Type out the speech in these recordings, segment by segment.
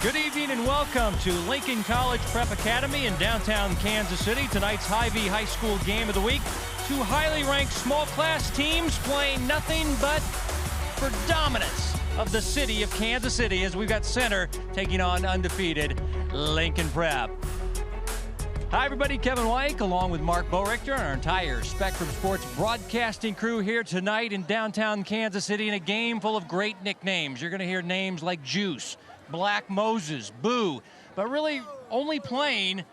Good evening and welcome to Lincoln College Prep Academy in downtown Kansas City. Tonight's Hy-Vee High School game of the week. Two highly ranked small class teams playing nothing but for dominance of the city of Kansas City as we've got Center taking on undefeated Lincoln Prep. Hi everybody, Kevin Weick along with Mark Borichter and our entire Spectrum Sports broadcasting crew here tonight in downtown Kansas City in a game full of great nicknames. You're going to hear names like Juice, Black Moses, Boo, but really only playing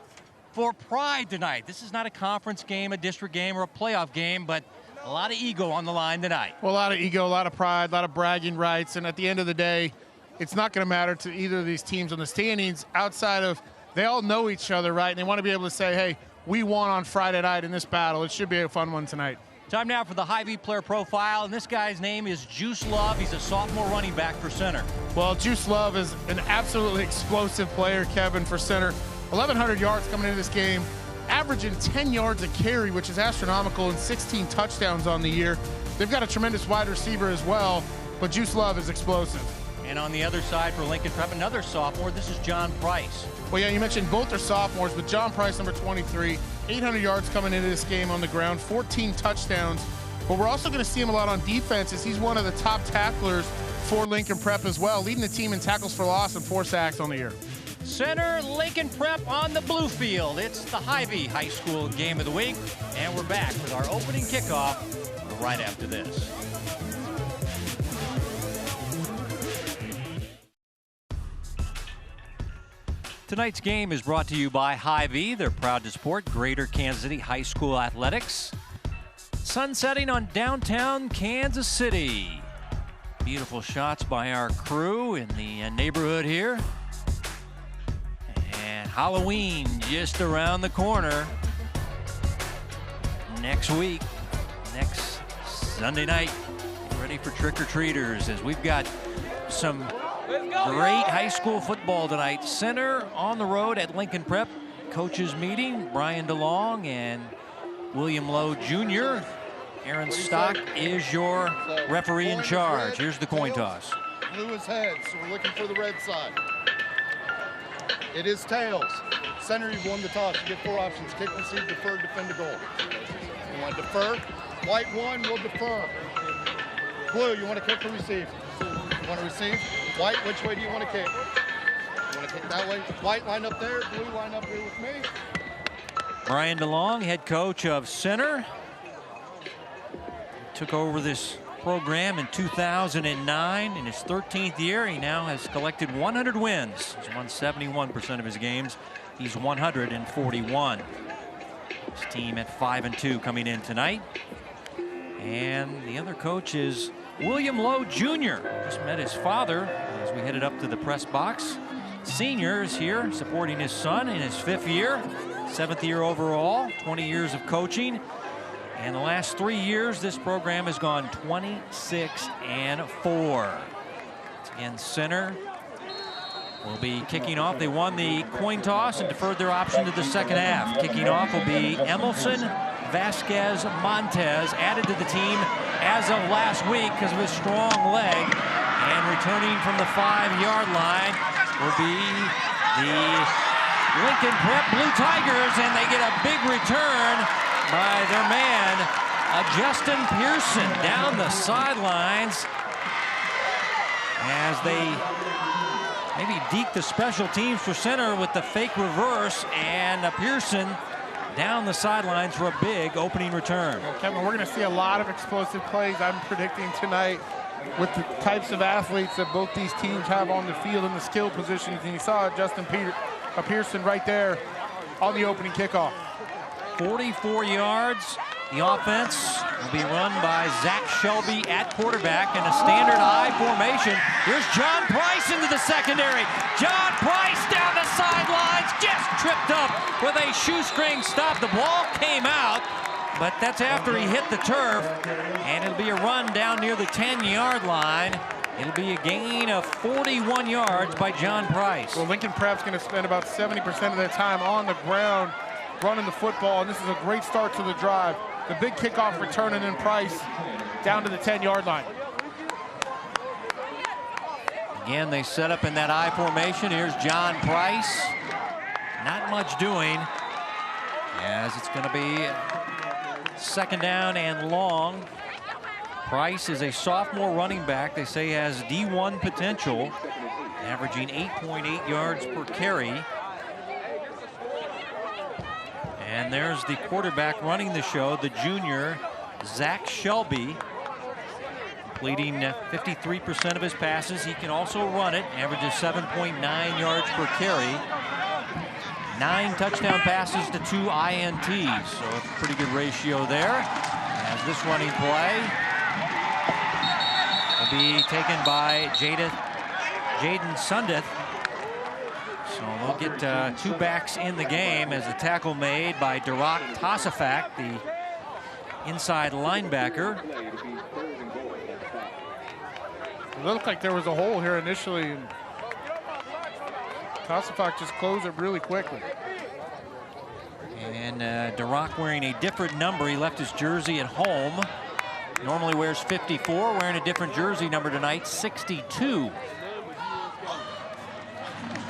for pride tonight. This is not a conference game, a district game, or a playoff game, but a lot of ego on the line tonight. Well, a lot of ego, a lot of pride, a lot of bragging rights, and at the end of the day, it's not going to matter to either of these teams on the standings outside of they all know each other, right? And they want to be able to say, hey, we won on Friday night in this battle. It should be a fun one tonight. Time now for the Hy-Vee player profile, and this guy's name is Juice Love. He's a sophomore running back for Center. Well, Juice Love is an absolutely explosive player, Kevin, for Center. 1,100 yards coming into this game, averaging 10 yards a carry, which is astronomical, and 16 touchdowns on the year. They've got a tremendous wide receiver as well, but Juice Love is explosive. And on the other side for Lincoln Prep, another sophomore. This is John Price. Well, yeah, you mentioned both are sophomores, but John Price, number 23, 800 yards coming into this game on the ground, 14 touchdowns. But we're also going to see him a lot on defense as he's one of the top tacklers for Lincoln Prep as well, leading the team in tackles for loss and 4 sacks on the year. Center, Lincoln Prep on the blue field. It's the Hy-Vee High School game of the week, and we're back with our opening kickoff right after this. Tonight's game is brought to you by Hy-Vee. They're proud to support Greater Kansas City High School athletics. Sun setting on downtown Kansas City. Beautiful shots by our crew in the neighborhood here. And Halloween just around the corner. Next week, next Sunday night, get ready for trick-or-treaters as we've got some great high school football tonight. Center on the road at Lincoln Prep. Coaches meeting, Brian DeLong and William Lowe Jr. Aaron Stock is your referee in charge. Here's the coin toss. Blue is heads, so we're looking for the red side. It is tails. Center, you've won the toss. You get 4 options: kick, receive, defer, defend the goal. You want to defer? White 1 will defer. Blue, you want to kick or receive? You want to receive? White, which way do you want to kick? You want to kick that way? White, line up there. Blue, line up here with me. Brian DeLong, head coach of Center. Took over this program in 2009. In his 13th year, he now has collected 100 wins. He's won 71% of his games. He's 141. His team at 5-2 coming in tonight. And the other coach is William Lowe Jr. Just met his father as we headed up to the press box. Senior is here supporting his son in his 5th year, 7th year overall, 20 years of coaching. And the last 3 years, this program has gone 26-4. Again, Center will be kicking off. They won the coin toss and deferred their option to the second half. Kicking off will be Emerson Vasquez Montez, added to the team as of last week because of his strong leg. And returning from the 5-yard line will be the Lincoln Prep Blue Tigers, and they get a big return by their man, Justin Pearson, down the sidelines as they maybe deke the special teams for Center with the fake reverse, and Pearson down the sidelines for a big opening return. Well, Kevin, we're going to see a lot of explosive plays, I'm predicting, tonight with the types of athletes that both these teams have on the field in the skill positions. And you saw Justin Pearson right there on the opening kickoff. 44 yards. The offense will be run by Zach Shelby at quarterback in a standard I formation. Here's John Price into the secondary. John Price down the sidelines, just tripped up with a shoestring stop. The ball came out, but that's after he hit the turf, and it'll be a run down near the 10-yard line. It'll be a gain of 41 yards by John Price. Well, Lincoln Prep's going to spend about 70% of their time on the ground running the football, and this is a great start to the drive. The big kickoff return, and then Price down to the 10-yard line. Again, they set up in that I formation. Here's John Price. Not much doing, as it's going to be second down and long. Price is a sophomore running back. They say has D1 potential, averaging 8.8 yards per carry. And there's the quarterback running the show, the junior, Zach Shelby, completing 53% of his passes. He can also run it, averages 7.9 yards per carry. 9 touchdown passes to 2 INTs, so a pretty good ratio there. As this running play will be taken by Jaden Sundeth. So they'll get 2 backs in the game as the tackle made by Darak Tosafak, the inside linebacker. It looked like there was a hole here initially, and Tosafak just closed it really quickly. And Darak wearing a different number. He left his jersey at home. Normally wears 54, wearing a different jersey number tonight, 62.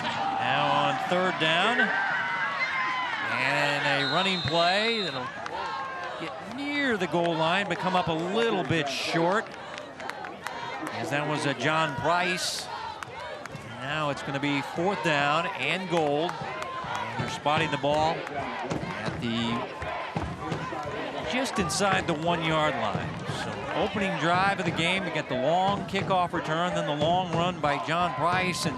Now on third down. And a running play that'll get near the goal line, but come up a little bit short. As that was a John Price. Now it's going to be fourth down and goal. And they're spotting the ball at the just inside the 1-yard line. So opening drive of the game, we get the long kickoff return, then the long run by John Price. And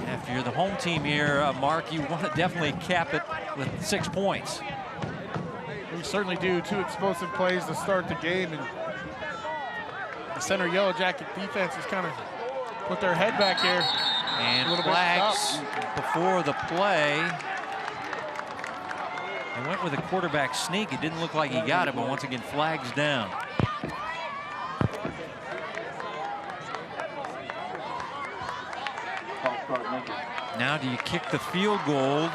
if you're the home team here, Mark, you want to definitely cap it with 6 points. We certainly do. 2 explosive plays to start the game, and the center Yellow Jacket defense has kind of put their head back here. And flags before the play. They went with a quarterback sneak. It didn't look like he got it, but once again, flags down. Now do you kick the field goal?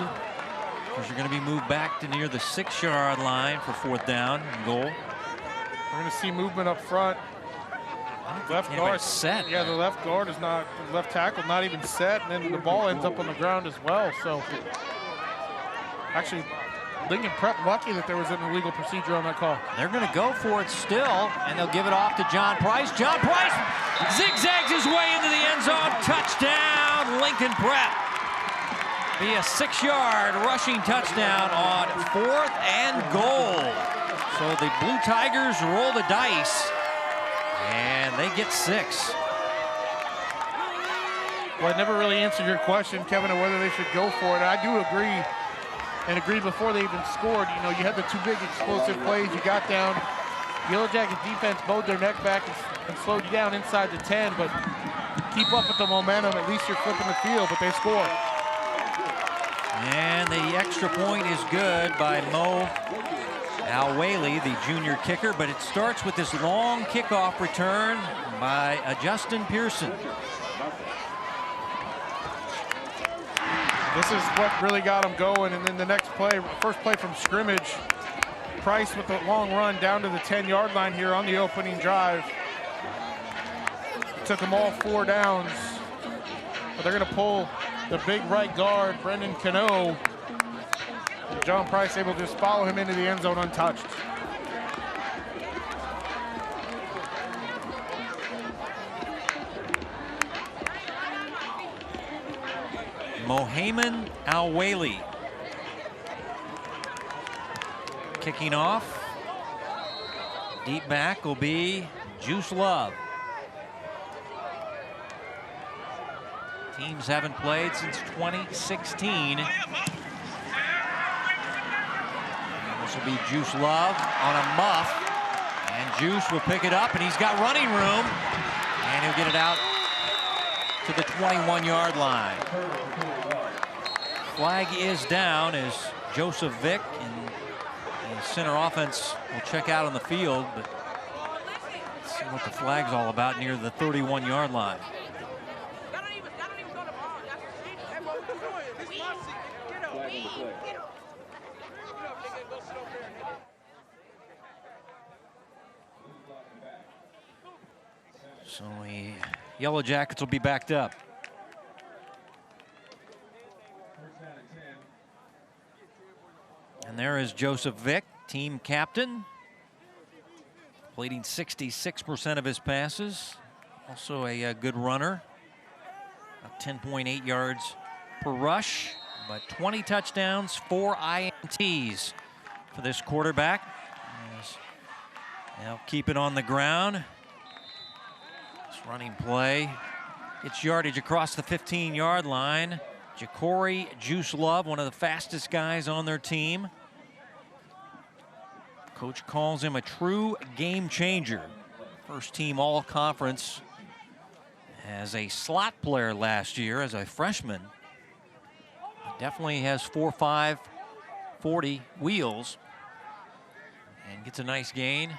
Because you're going to be moved back to near the 6-yard line for fourth down and goal. We're going to see movement up front. Left guard set. Yeah, the left guard is not, the left tackle not even set, and then the ball ends up on the ground as well. So actually, Lincoln Prep lucky that there was an illegal procedure on that call. They're going to go for it still, and they'll give it off to John Price. John Price zigzags his way into the end zone. Touchdown, Lincoln Prep. Be a 6-yard rushing touchdown on fourth and goal. So the Blue Tigers roll the dice, and they get 6. Well, I never really answered your question, Kevin, of whether they should go for it. I do agree, and agreed before they even scored. You know, you had the 2 big explosive plays. You got down. Yellow Jacket defense bowed their neck back and slowed you down inside the 10, but keep up with the momentum. At least you're flipping the field, but they score. And the extra point is good by Mo Alwaley, the junior kicker, but it starts with this long kickoff return by Justin Pearson. This is what really got them going, and then the next play, first play from scrimmage, Price with a long run down to the 10-yard line here on the opening drive. It took them all 4 downs, but they're going to pull the big right guard, Brendan Cano. And John Price able to just follow him into the end zone untouched. Mohamed Alwaley kicking off. Deep back will be Juice Love. Teams haven't played since 2016. And this will be Juice Love on a muff. And Juice will pick it up, and he's got running room. And he'll get it out to the 21-yard line. Flag is down as Joseph Vick and the center offense will check out on the field, but let's see what the flag's all about near the 31-yard line. So we Yellow Jackets will be backed up. And there is Joseph Vick, team captain, completing 66% of his passes. Also a good runner, about 10.8 yards per rush, but 20 touchdowns, 4 INTs for this quarterback. They'll keep it on the ground. This running play gets yardage across the 15-yard line. Ja'Cory Juice Love, one of the fastest guys on their team. Coach calls him a true game changer. First team all-conference as a slot player last year as a freshman. He definitely has 4.5 40 wheels and gets a nice gain.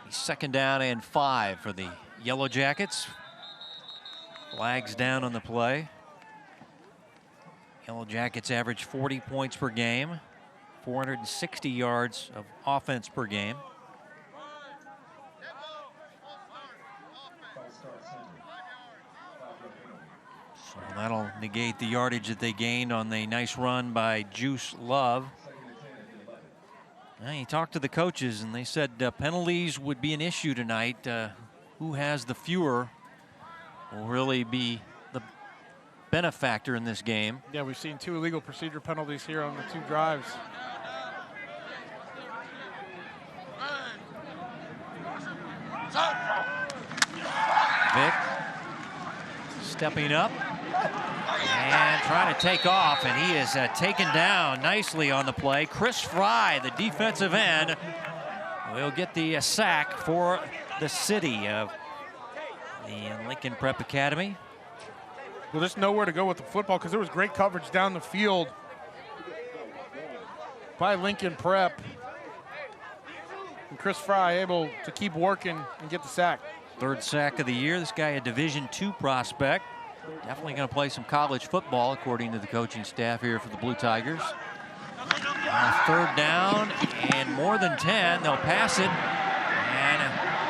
He's 2nd down and 5 for the Yellow Jackets. Flags down on the play. Yellow Jackets average 40 points per game, 460 yards of offense per game. So that'll negate the yardage that they gained on the nice run by Juice Love. He talked to the coaches and they said penalties would be an issue tonight. Who has the fewer will really be the benefactor in this game. Yeah, we've seen 2 illegal procedure penalties here on the 2 drives. Vick stepping up and trying to take off, and he is taken down nicely on the play. Chris Fry, the defensive end, will get the sack for the city of the Lincoln Prep Academy. Well, there's nowhere to go with the football because there was great coverage down the field by Lincoln Prep. And Chris Fry able to keep working and get the sack. 3rd sack of the year. This guy a Division II prospect. Definitely going to play some college football, according to the coaching staff here for the Blue Tigers. 3rd down and more than 10. They'll pass it and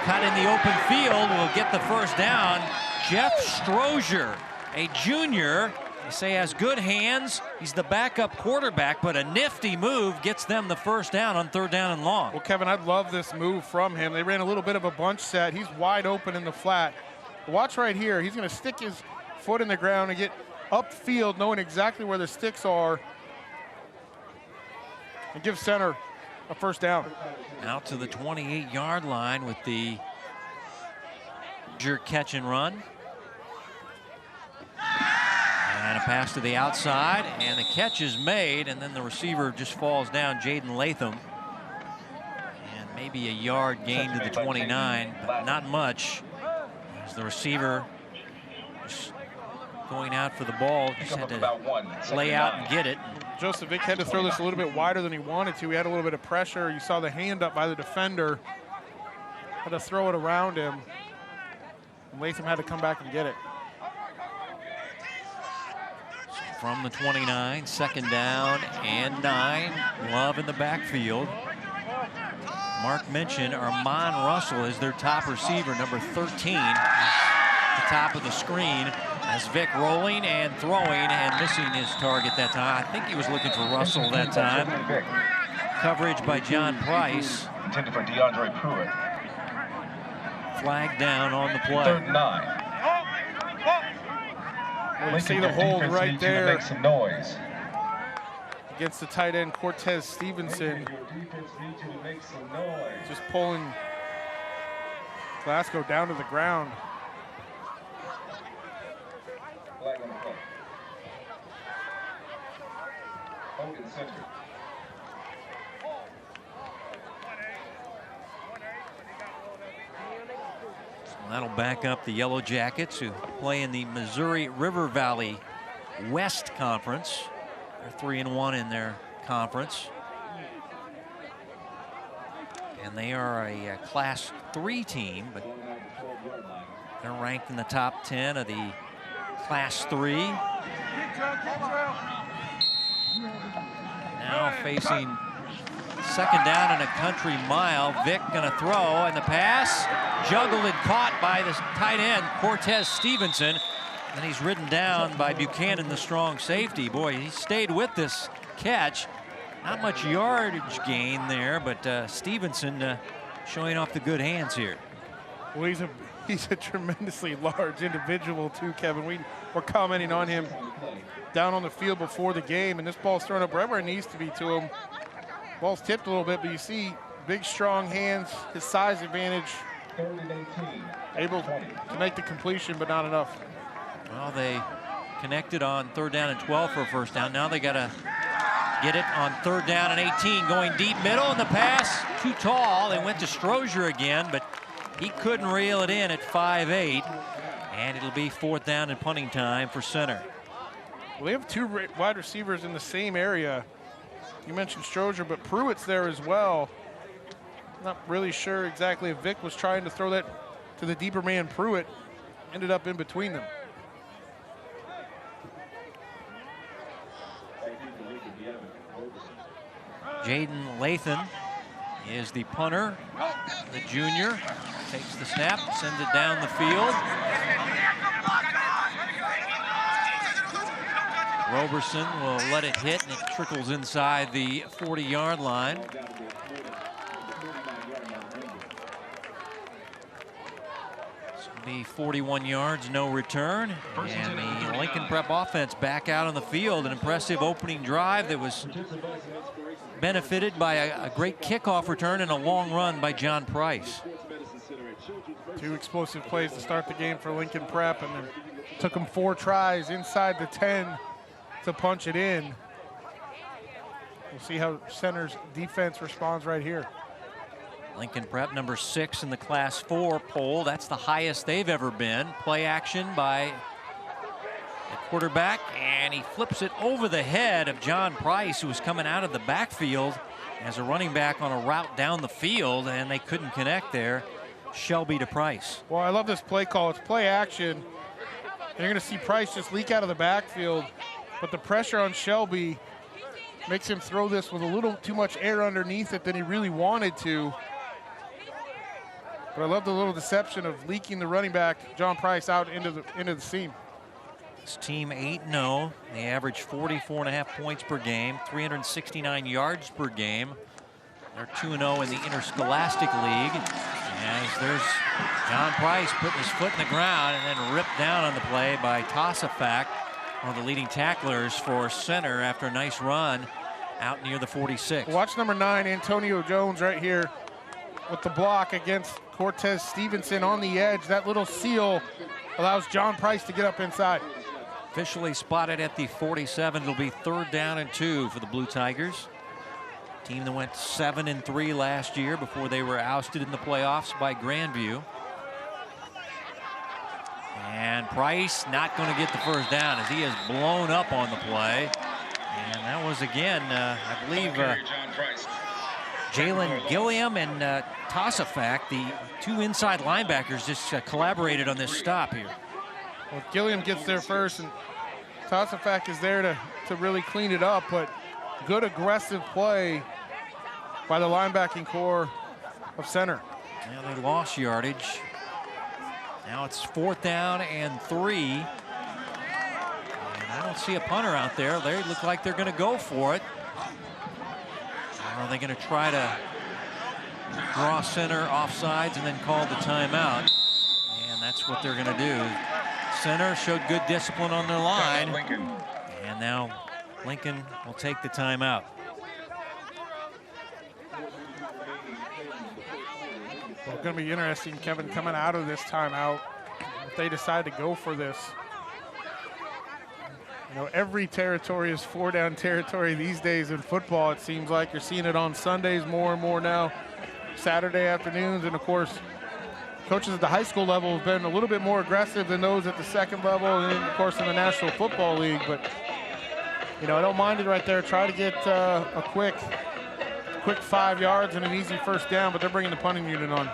cut in the open field will get the 1st down. Jeff Strozier, a junior, they say has good hands. He's the backup quarterback, but a nifty move gets them the 1st down on 3rd down and long. Well, Kevin, I love this move from him. They ran a little bit of a bunch set. He's wide open in the flat. Watch right here. He's going to stick his foot in the ground and get upfield, knowing exactly where the sticks are, and give center a 1st down. Out to the 28-yard line with the jerk catch and run. And a pass to the outside, and the catch is made, and then the receiver just falls down, Jaden Latham. And maybe a yard gain to the 29, but not much. As the receiver just going out for the ball, just had to lay out and get it. Joseph Vick had to throw this a little bit wider than he wanted to. He had a little bit of pressure. You saw the hand up by the defender. Had to throw it around him. And Latham had to come back and get it. From the 29, 2nd down and 9. Love in the backfield. Mark mentioned Armon Russell is their top receiver, number 13. At the top of the screen as Vick rolling and throwing and missing his target that time. I think he was looking for Russell that time. Coverage by John Price. Intended for DeAndre Pruitt. Flag down on the play. 3rd and 9. Well, you see the hold right there. Make some noise. Against the tight end Cortez Stevenson. Just pulling Glasgow down to the ground. Flag on the play. Hogan center. That'll back up the Yellow Jackets, who play in the Missouri River Valley West Conference. They're 3-1 in their conference. And they are a Class 3 team, but they're ranked in the top 10 of the Class 3. Now facing Second down and a country mile. Vick gonna throw, and the pass juggled and caught by the tight end, Cortez Stevenson. And he's ridden down by Buchanan, the strong safety. Boy, he stayed with this catch. Not much yardage gain there, but Stevenson showing off the good hands here. Well, he's a tremendously large individual too, Kevin. We were commenting on him down on the field before the game, and this ball's thrown up wherever it needs to be to him. Ball's tipped a little bit, but you see big, strong hands, his size advantage, able to make the completion, but not enough. Well, they connected on 3rd down and 12 for a first down. Now they got to get it on 3rd down and 18, going deep middle, and the pass too tall. They went to Strozier again, but he couldn't reel it in at 5'8", and it'll be 4th down and punting time for center. Well, they have 2 wide receivers in the same area. You mentioned Strozier, but Pruitt's there as well. Not really sure exactly if Vick was trying to throw that to the deeper man. Pruitt ended up in between them. Jaden Lathan is the punter. The junior takes the snap, sends it down the field. Roberson will let it hit, and it trickles inside the 40-yard line. This will be 41 yards, no return. And the Lincoln Prep offense back out on the field. An impressive opening drive that was benefited by a great kickoff return and a long run by John Price. 2 explosive plays to start the game for Lincoln Prep, and then took them 4 tries inside the 10 to punch it in. We'll see how center's defense responds right here. Lincoln Prep number 6 in the Class 4 poll. That's the highest they've ever been. Play action by the quarterback, and he flips it over the head of John Price, who was coming out of the backfield as a running back on a route down the field, and they couldn't connect there. Shelby to Price. Well, I love this play call. It's play action. And you're going to see Price just leak out of the backfield, but the pressure on Shelby makes him throw this with a little too much air underneath it than he really wanted to. But I love the little deception of leaking the running back, John Price, out into the seam. This team 8-0. They average 44.5 points per game, 369 yards per game. They're 2-0 in the Interscholastic League. As there's John Price putting his foot in the ground and then ripped down on the play by Tossafak, one of the leading tacklers for center after a nice run out near the 46. Watch number 9, Antonio Jones, right here with the block against Cortez Stevenson on the edge. That little seal allows John Price to get up inside. Officially spotted at the 47. It'll be 3rd down and 2 for the Blue Tigers. Team that went 7-3 last year before they were ousted in the playoffs by Grandview. And Price not going to get the first down as he is blown up on the play. And that was, again, I believe, Jalen Gilliam and Tossafak, the 2 inside linebackers, just collaborated on this stop here. Well, Gilliam gets there first, and Tossafak is there to really clean it up, but good aggressive play by the linebacking core of center. Now they lost yardage. Now it's 4th down and 3. And I don't see a punter out there. They look like they're going to go for it. Or are they going to try to draw center offsides and then call the timeout? And that's what they're going to do. Center showed good discipline on their line. And now Lincoln will take the timeout. Well, it's going to be interesting, Kevin, coming out of this timeout, if they decide to go for this. You know, every territory is 4-down territory these days in football. It seems like you're seeing it on Sundays more and more now, Saturday afternoons, and of course, coaches at the high school level have been a little bit more aggressive than those at the second level, and then, of course, in the National Football League. But you know, I don't mind it right there. Try to get a quick 5 yards and an easy first down, but they're bringing the punting unit on.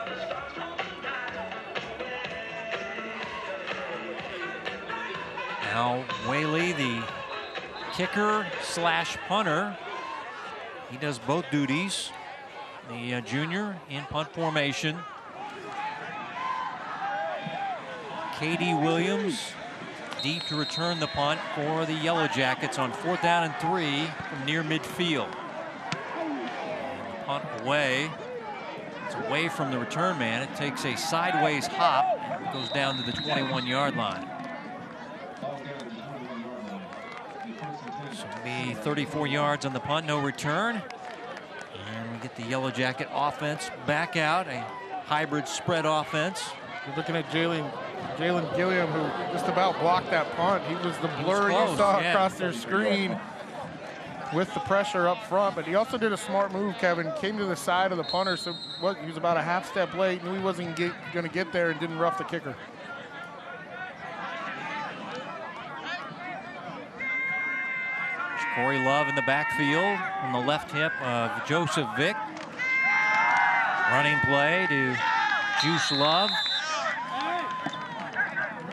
Now Whaley, the kicker slash punter, he does both duties. the junior, in punt formation. Katie Williams deep to return the punt for the Yellow Jackets on 4th down and 3 from near midfield. And the punt away. It's away from the return man. It takes a sideways hop and goes down to the 21-yard line. So it'll be 34 yards on the punt, no return. And we get the Yellow Jacket offense back out, a hybrid spread offense. You're looking at Jalen Gilliam, who just about blocked that punt. He was the blur you saw across their screen with the pressure up front, but he also did a smart move, Kevin. Came to the side of the punter, so he was about a half step late, knew he wasn't going to get there, and didn't rough the kicker. Corey Love in the backfield on the left hip of Joseph Vick. Running play to Juice Love.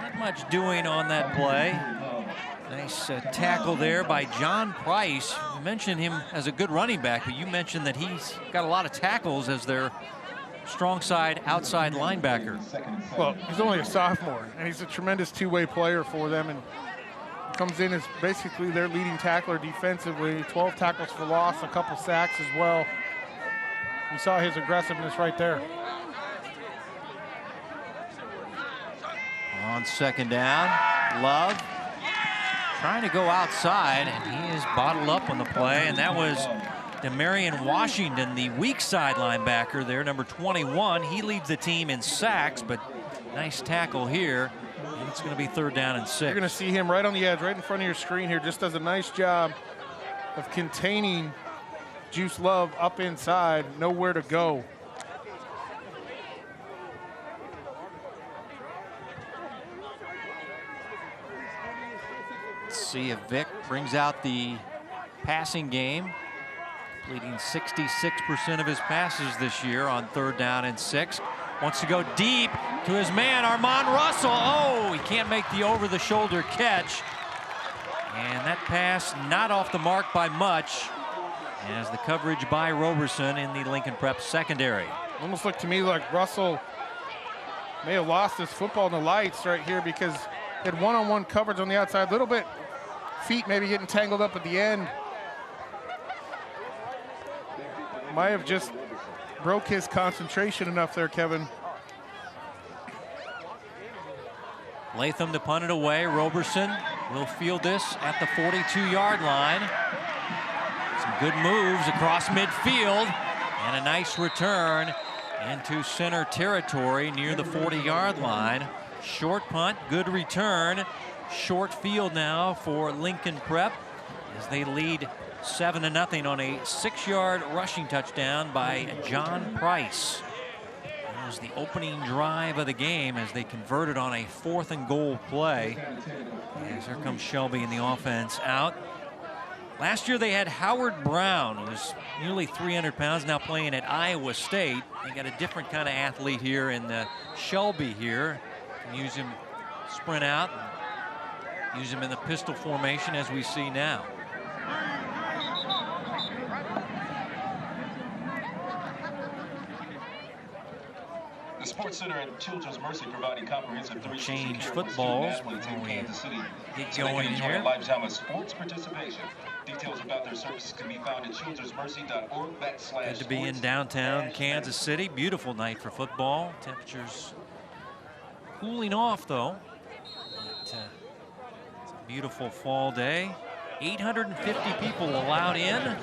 Not much doing on that play. Nice tackle there by John Price. You mentioned him as a good running back, but you mentioned that he's got a lot of tackles as their strong side outside linebacker. Well, he's only a sophomore, and he's a tremendous two-way player for them, and comes in as basically their leading tackler defensively. 12 tackles for loss, a couple sacks as well. You saw his aggressiveness right there. On 2nd down, Love trying to go outside, and he is bottled up on the play, and that was Demarion Washington, the weak side linebacker there, number 21. He leads the team in sacks, but nice tackle here, and it's going to be 3rd down and 6. You're going to see him right on the edge, right in front of your screen here. Just does a nice job of containing Juice Love up inside, nowhere to go. See if Vick brings out the passing game, completing 66% of his passes this year on 3rd down and 6. Wants to go deep to his man, Armand Russell. Oh, he can't make the over-the-shoulder catch. And that pass not off the mark by much, as the coverage by Roberson in the Lincoln Prep secondary. Almost looked to me like Russell may have lost his football in the lights right here, because he had one-on-one coverage on the outside. A little bit feet maybe getting tangled up at the end. Might have just broke his concentration enough there, Kevin. Latham to punt it away. Roberson will field this at the 42-yard line. Some good moves across midfield, and a nice return into center territory near the 40-yard line. Short punt, good return. Short field now for Lincoln Prep as they lead 7-0 on a 6-yard rushing touchdown by John Price. That was the opening drive of the game as they converted on a 4th and goal play. As here comes Shelby in the offense out. Last year they had Howard Brown, who was nearly 300 pounds, now playing at Iowa State. They got a different kind of athlete here in Shelby here. Can use him sprint out, and use him in the pistol formation as we see now. The Sports Center at Children's Mercy providing comprehensive 360 Change care footballs athletes in Kansas City. Get So they going can enjoy here. a lifetime of sports participation. Details about their services can be found at childrensmercy.org/sports. Good to be in downtown Kansas City. Beautiful night for football. Temperatures cooling off though. It's a beautiful fall day. 850 people allowed in.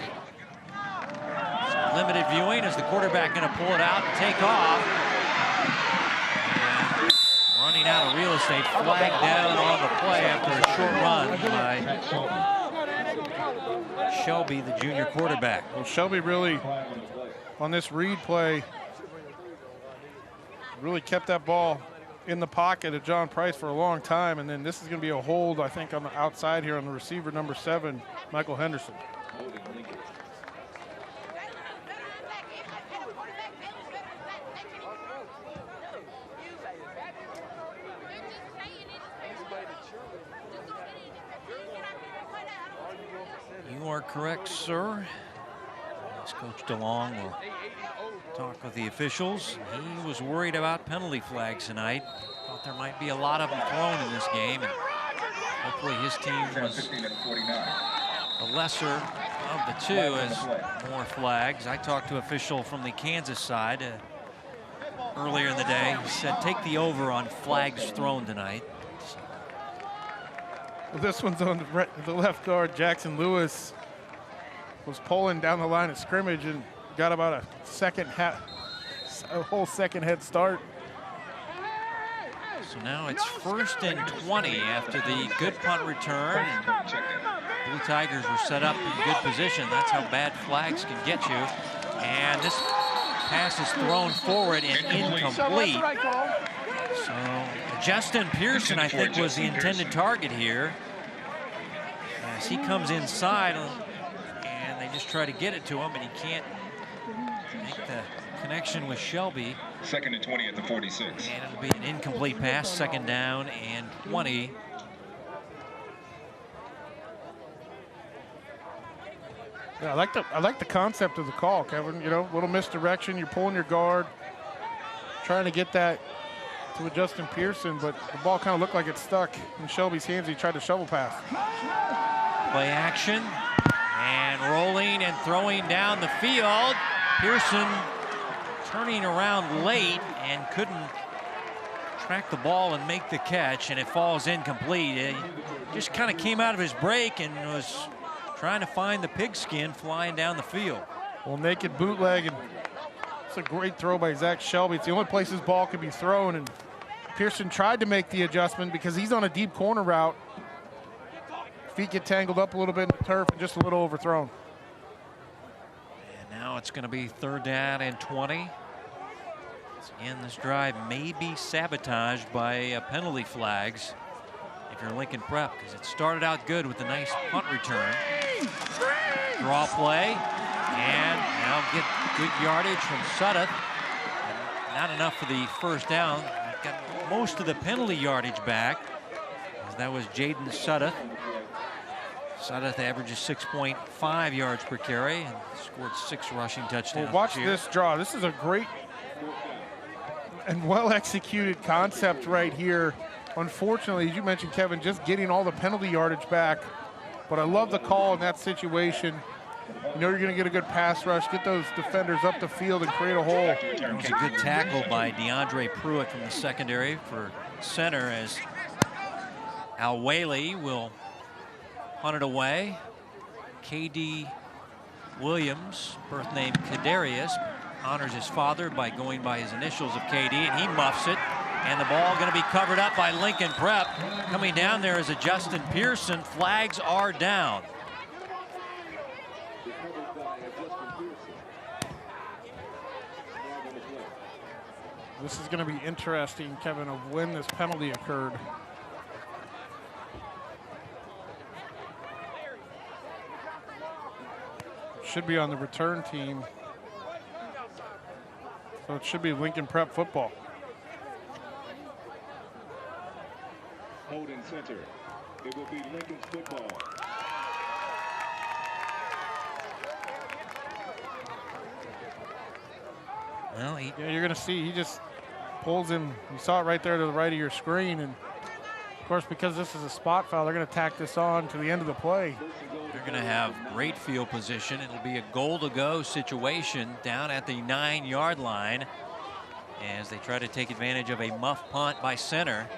Some limited viewing as the quarterback going to pull it out and take off. And running out of real estate, flagged down on the play after a short run by Shelby, the junior quarterback. Well, Shelby really, on this read play, really kept that ball in the pocket of John Price for a long time, and then this is going to be a hold, I think, on the outside here on the receiver, number 7, Michael Henderson. You are correct, sir. As Coach DeLong will talk with the officials. He was worried about penalty flags tonight. Thought there might be a lot of them thrown in this game. And hopefully his team was the lesser of the two as more flags. I talked to an official from the Kansas side earlier in the day. He said take the over on flags thrown tonight. Well, this one's on the left guard. Jackson Lewis was pulling down the line of scrimmage and got about a whole second head start. So now it's 1st and 20 after the good punt return. Blue Tigers were set up in good position. That's how bad flags can get you. And this pass is thrown forward and incomplete. So Justin Pearson, I think, was the intended target here. As he comes inside, and they just try to get it to him, and he can't make the connection with Shelby. 2nd and 20 at the 46. And it'll be an incomplete pass, 2nd down and 20. Yeah, I like the concept of the call, Kevin. You know, little misdirection. You're pulling your guard, trying to get that to a Justin Pearson, but the ball kind of looked like it stuck in Shelby's hands. He tried to shovel pass. Play action, and rolling and throwing down the field. Pearson turning around late and couldn't track the ball and make the catch, and it falls incomplete. It just kind of came out of his break and was trying to find the pigskin flying down the field. Well, naked bootleg, and it's a great throw by Zach Shelby. It's the only place his ball could be thrown, and Pearson tried to make the adjustment because he's on a deep corner route. Feet get tangled up a little bit in the turf and just a little overthrown. And now it's going to be 3rd down and 20. Again, this drive may be sabotaged by penalty flags if you're Lincoln Prep, because it started out good with a nice punt return. Draw play, and now get good yardage from Sudduth. Not enough for the 1st down. Got most of the penalty yardage back, as that was Jaden Sudduth. Sudduth averages 6.5 yards per carry and scored 6 rushing touchdowns. Well, watch this draw. This is a great and well-executed concept right here. Unfortunately, as you mentioned, Kevin, just getting all the penalty yardage back. But I love the call in that situation. You know you're going to get a good pass rush, get those defenders up the field and create a hole. It was a good tackle by DeAndre Pruitt from the secondary for center, as Al Whaley will punt it away. K.D. Williams, birth name Kadarius, honors his father by going by his initials of K.D., and he muffs it. And the ball going to be covered up by Lincoln Prep. Coming down there is a Justin Pearson. Flags are down. This is going to be interesting, Kevin, of when this penalty occurred. Should be on the return team. So it should be Lincoln Prep football. Holding center. It will be Lincoln's football. Well, yeah, you're going to see he just pulls him. You saw it right there to the right of your screen. And, of course, because this is a spot foul, they're going to tack this on to the end of the play. They're going to have great field position. It'll be a goal-to-go situation down at the 9-yard line as they try to take advantage of a muff punt by center.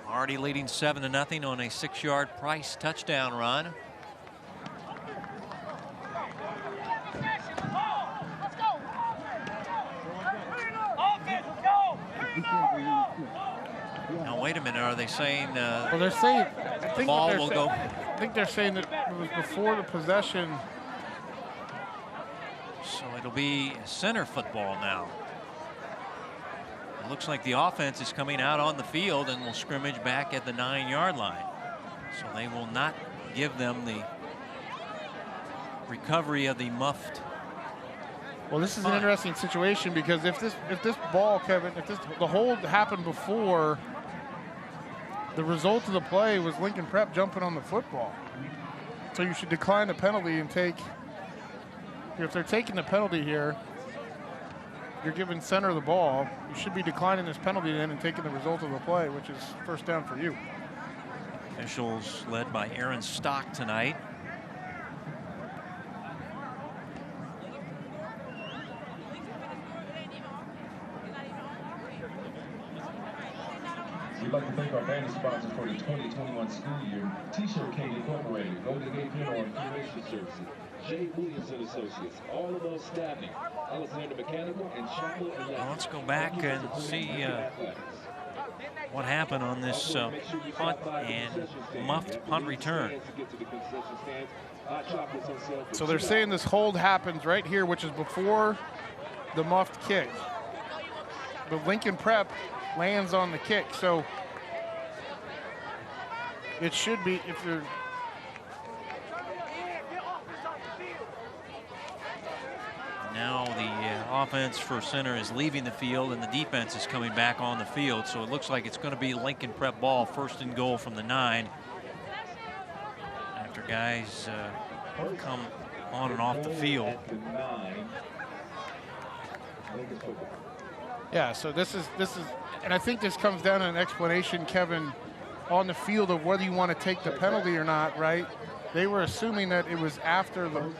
Already leading 7-0 on a 6-yard Price touchdown run. Now wait a minute, are they saying well, they're saying I think ball will go? I think they're saying that it was before the possession. So it'll be center football now. It looks like the offense is coming out on the field and will scrimmage back at the 9-yard line. So they will not give them the recovery of the muffed. Well, this is an interesting situation because if this ball, Kevin, if the hold happened before, the result of the play was Lincoln Prep jumping on the football. So you should decline the penalty and take, if they're taking the penalty here, you're giving center the ball, you should be declining this penalty then and taking the result of the play, which is first down for you. Officials led by Aaron Stock tonight. We'd like to thank our banner sponsors for the 2021 school year. T-Shirt King Incorporated, Golden Gate Funeral and Cremation Services, J. Williamson Associates, All of Us Staffing, Alexander Mechanical, and Chocolate Electric. Well, let's go back and see what happened on this punt and muffed punt return. So they're saying this hold happens right here, which is before the muffed kick. But Lincoln Prep lands on the kick, so it should be, if you're now the offense for center is leaving the field and the defense is coming back on the field, so it looks like it's going to be Lincoln Prep ball, first and goal from the 9 after guys come on and off the field. Yeah, so this is, and I think this comes down to an explanation, Kevin, on the field of whether you want to take the penalty or not, right? They were assuming that it was after the,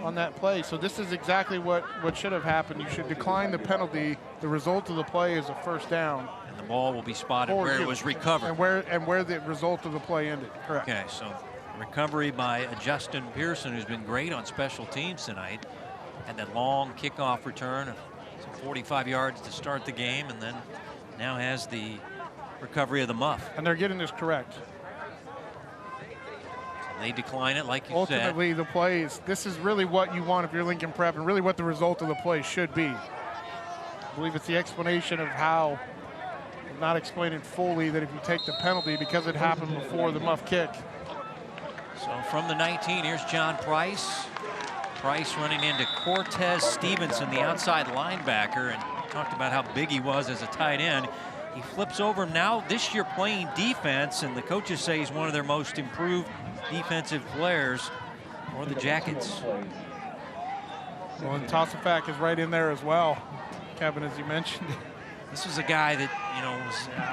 on that play. So this is exactly what should have happened. You should decline the penalty. The result of the play is a first down. And the ball will be spotted where it was recovered. And where the result of the play ended, correct. Okay, so recovery by Justin Pearson, who's been great on special teams tonight. And that long kickoff return of 45 yards to start the game, and then now has the recovery of the muff. And they're getting this correct. So they decline it, like you Ultimately, the play is, this is really what you want if you're Lincoln Prep, and really what the result of the play should be. I believe it's the explanation of how, not explaining fully that if you take the penalty because it happened before the muff kick. So from the 19, here's John Price. Price running into Cortez Stevenson, the outside linebacker, and talked about how big he was as a tight end. He flips over him now this year playing defense, and the coaches say he's one of their most improved defensive players for the Jackets. Well, and Tosafak is right in there as well, Kevin, as you mentioned. This is a guy that,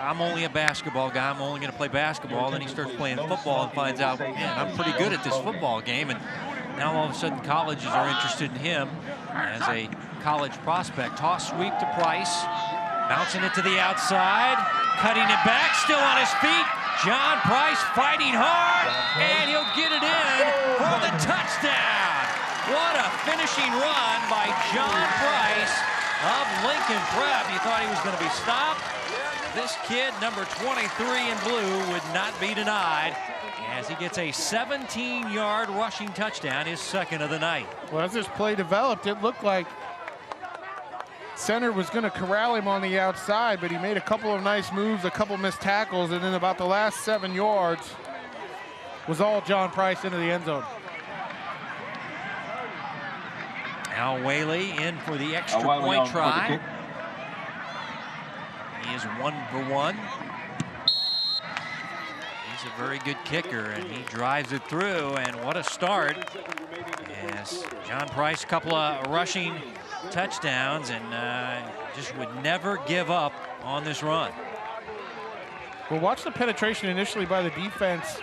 I'm only a basketball guy. I'm only going to play basketball. Then he starts playing football and finds out, man, I'm pretty good at this football game. And now all of a sudden colleges are interested in him as a college prospect. Toss sweep to Price, bouncing it to the outside, cutting it back, still on his feet. John Price fighting hard, and he'll get it in for the touchdown. What a finishing run by John Price of Lincoln Prep. You thought he was going to be stopped. This kid, number 23 in blue, would not be denied as he gets a 17-yard rushing touchdown, his second of the night. Well, as this play developed, it looked like center was going to corral him on the outside, but he made a couple of nice moves, a couple missed tackles, and then about the last 7 yards was all John Price into the end zone. Al Whaley in for the extra point try. He is 1 for 1. He's a very good kicker, and he drives it through, and what a start. As John Price, a couple of rushing touchdowns, and just would never give up on this run. Well, watch the penetration initially by the defense.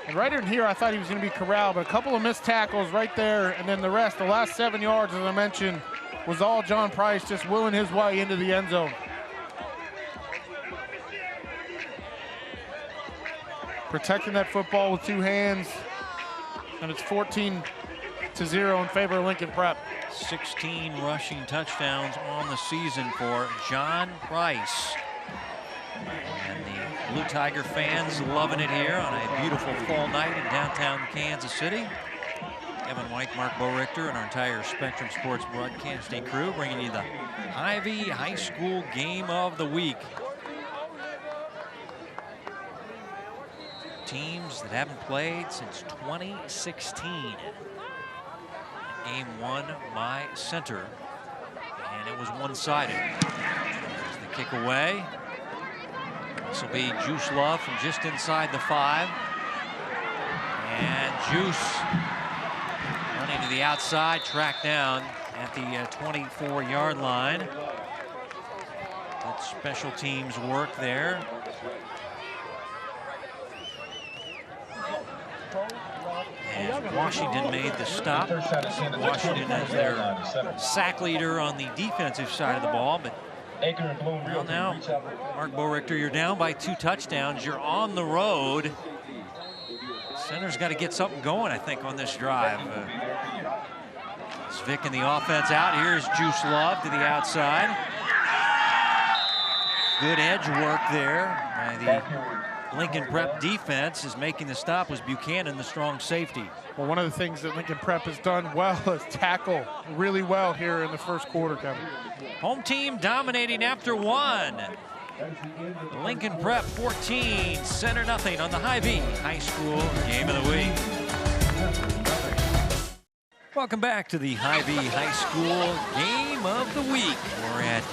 And right in here, I thought he was going to be corralled, but a couple of missed tackles right there, and then the rest, the last 7 yards, as I mentioned, was all John Price just willing his way into the end zone. Protecting that football with 2 hands, and it's 14-0 in favor of Lincoln Prep. 16 rushing touchdowns on the season for John Price. And the Blue Tiger fans loving it here on a beautiful fall night in downtown Kansas City. Kevin White, Mark Borichter, and our entire Spectrum Sports broadcasting crew bringing you the Ivy High School Game of the Week. Teams that haven't played since 2016. Game won by Center, and it was one-sided. The kick away. This will be Juice Love from just inside the 5. And Juice running to the outside, tracked down at the 24-yard line. Good special teams work there. And Washington made the stop. Washington as their sack leader on the defensive side of the ball. But well, now, Mark Borichter, you're down by 2 touchdowns. You're on the road. Center's got to get something going, I think, on this drive. It's Vic and the offense out. Here's Juice Love to the outside. Good edge work there by the Lincoln Prep defense. Is making the stop was Buchanan, the strong safety. Well, one of the things that Lincoln Prep has done well is tackle really well here in the first quarter, Kevin. Home team dominating after 1. Lincoln Prep 14, Center nothing on the Hy-Vee High School Game of the Week. Welcome back to the Hy-Vee High School Game of the Week. We're at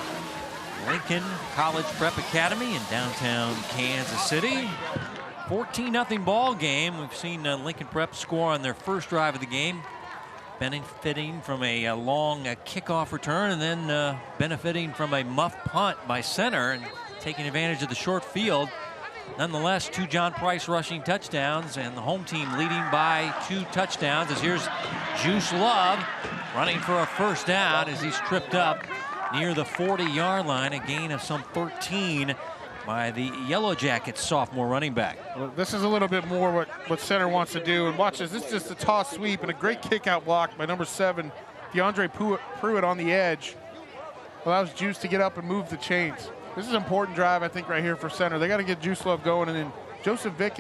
Lincoln College Prep Academy in downtown Kansas City. 14-0 ball game. We've seen Lincoln Prep score on their first drive of the game, benefiting from a long kickoff return, and then benefiting from a muff punt by Center and taking advantage of the short field. Nonetheless, 2 John Price rushing touchdowns, and the home team leading by 2 touchdowns. As here's Juice Love running for a first down as he's tripped up near the 40-yard line, a gain of some 13 by the Yellow Jackets sophomore running back. Well, this is a little bit more what Center wants to do. And watch this. This is just a toss sweep and a great kick-out block by number 7, DeAndre Pruitt on the edge. Allows Juice to get up and move the chains. This is an important drive, I think, right here for Center. They got to get Juice Love going. And then Joseph Vick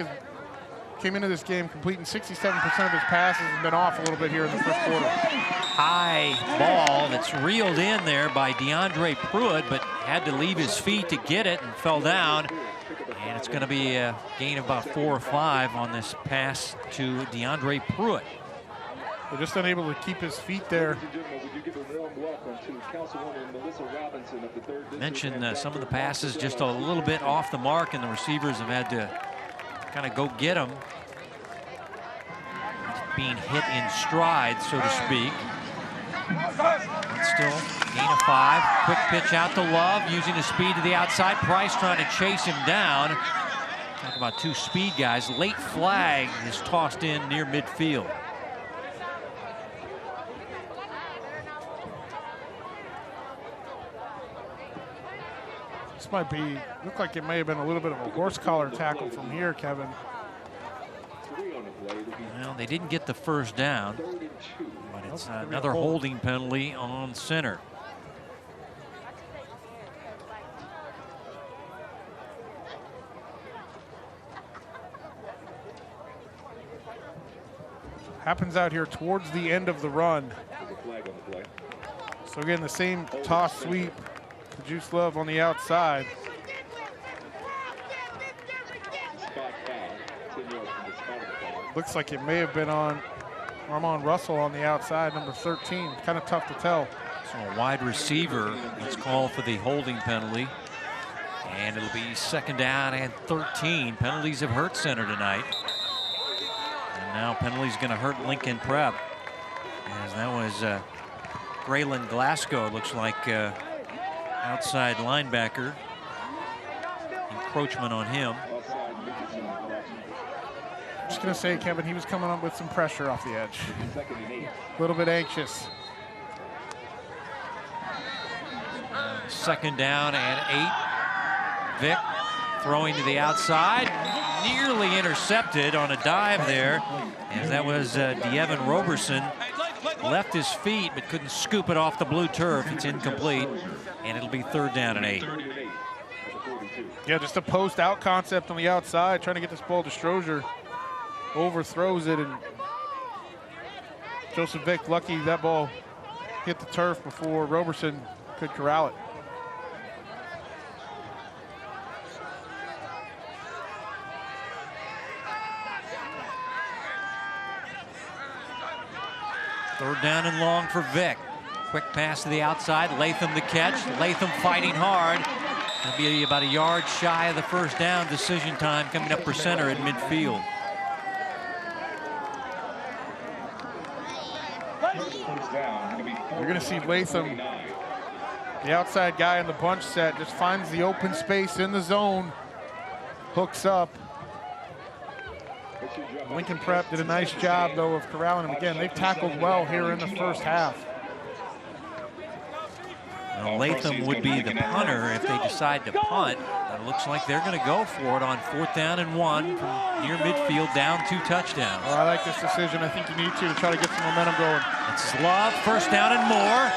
came into this game completing 67% of his passes and been off a little bit here in the first quarter. High ball that's reeled in there by DeAndre Pruitt, but had to leave his feet to get it and fell down. And it's going to be a gain of about 4 or 5 on this pass to DeAndre Pruitt. They're just unable to keep his feet there. Mentioned some of the passes just a little bit off the mark, and the receivers have had to kind of go get them. He's being hit in stride, so to speak. But still, gain of 5. Quick pitch out to Love, using his speed to the outside. Price trying to chase him down. Talk about 2 speed guys. Late flag is tossed in near midfield. This might be, looked like it may have been a little bit of a horse collar tackle from here, Kevin. Well, they didn't get the first down, but it's another holding penalty on Center. Happens out here towards the end of the run. So again, the same toss sweep to Juice Love on the outside. Looks like it may have been on Armand Russell on the outside, number 13. Kind of tough to tell. So a wide receiver is called for the holding penalty. And it'll be 2nd down and 13. Penalties have hurt Center tonight. And now penalties going to hurt Lincoln Prep. As that was Graylin Glasgow, looks like outside linebacker. Encroachment on him. Just going to say, Kevin, he was coming up with some pressure off the edge. A little bit anxious. 2nd down and 8. Vic throwing to the outside. Nearly intercepted on a dive there. As that was De'Evan Roberson. Left his feet, but couldn't scoop it off the blue turf. It's incomplete. And it'll be 3rd down and 8. Yeah, just a post-out concept on the outside, trying to get this ball to Strozier. Overthrows it, and Joseph Vick lucky that ball hit the turf before Roberson could corral it. Third down and long for Vic. Quick pass to the outside. Latham the catch. Latham fighting hard. It'll be about a yard shy of the first down. Decision time coming up for center at midfield. You're going to see Latham, the outside guy in the bunch set, just finds the open space in the zone, hooks up. Lincoln Prep did a nice job, though, of corralling him. Again, they've tackled well here in the first half. Well, Latham would be the punter if they decide to punt. It looks like they're going to go for it on 4th down and 1 from near midfield, down 2 touchdowns. Well, I like this decision. I think you need to try to get some momentum going. It's Love, 1st down and more.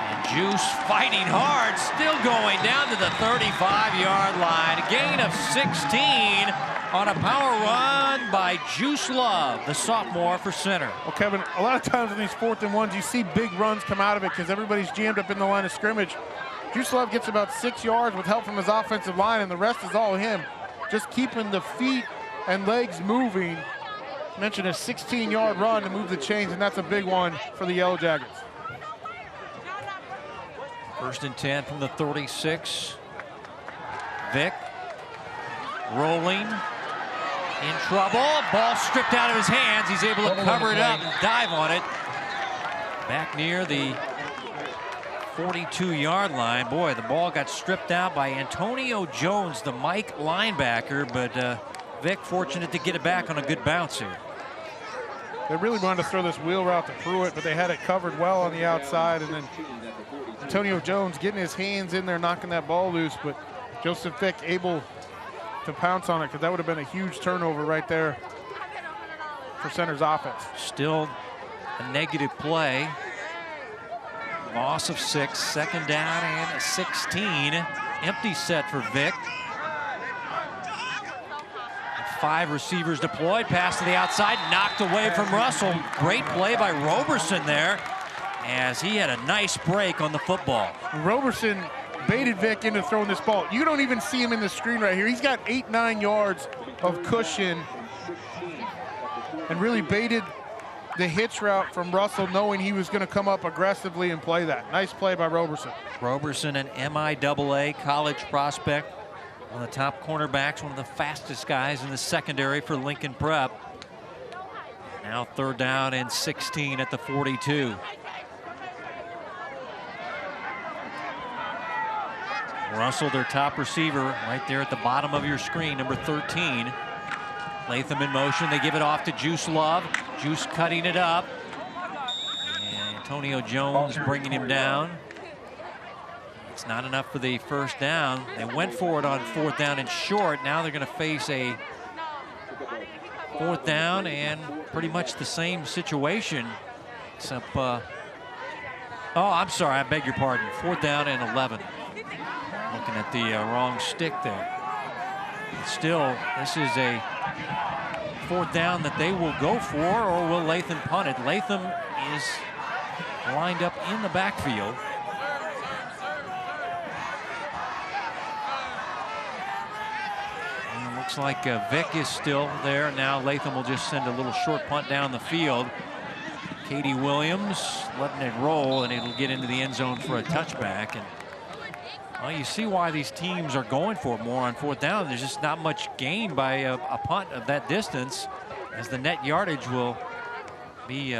And Juice fighting hard, still going down to the 35-yard line. A gain of 16 on a power run by Juice Love, the sophomore for center. Well, Kevin, a lot of times in these 4th and 1s, you see big runs come out of it because everybody's jammed up in the line of scrimmage. Juice Love gets about 6 yards with help from his offensive line, and the rest is all him. Just keeping the feet and legs moving. Mentioned a 16-yard run to move the chains, and that's a big one for the Yellow Jackets. 1st and 10 from the 36. Vick rolling. In trouble, ball stripped out of his hands. He's able to cover it up and dive on it. Back near the 42-yard line. Boy, the ball got stripped out by Antonio Jones, the Mike linebacker, but Vick fortunate to get it back on a good bounce here. They really wanted to throw this wheel route to Pruitt, but they had it covered well on the outside, and then Antonio Jones getting his hands in there, knocking that ball loose, but Joseph Vick able to pounce on it, because that would have been a huge turnover right there for center's offense. Still a negative play. Loss of 6, 2nd down and a 16. Empty set for Vick. 5 receivers deployed, pass to the outside, knocked away from Russell. Great play by Roberson there, as he had a nice break on the football. Roberson baited Vick into throwing this ball. You don't even see him in the screen right here. He's got 8-9 yards of cushion and really baited the hitch route from Russell, knowing he was going to come up aggressively and play that. Nice play by Roberson. Roberson, an MIAA college prospect, one of the top cornerbacks, one of the fastest guys in the secondary for Lincoln Prep. Now 3rd down and 16 at the 42. Russell, their top receiver, right there at the bottom of your screen, number 13. Latham in motion. They give it off to Juice Love. Juice cutting it up. And Antonio Jones bringing him down. It's not enough for the 1st down. They went for it on 4th down and short. Now they're going to face a 4th down and pretty much the same situation. Except, oh, I'm sorry. I beg your pardon. 4th down and 11. Looking at the wrong stick there. But still, this is a 4th down that they will go for, or will Latham punt it? Latham is lined up in the backfield. And it looks like Vick is still there. Now Latham will just send a little short punt down the field. Katie Williams letting it roll, and it'll get into the end zone for a touchback. And well, you see why these teams are going for it more on 4th down. There's just not much gain by a punt of that distance, as the net yardage will be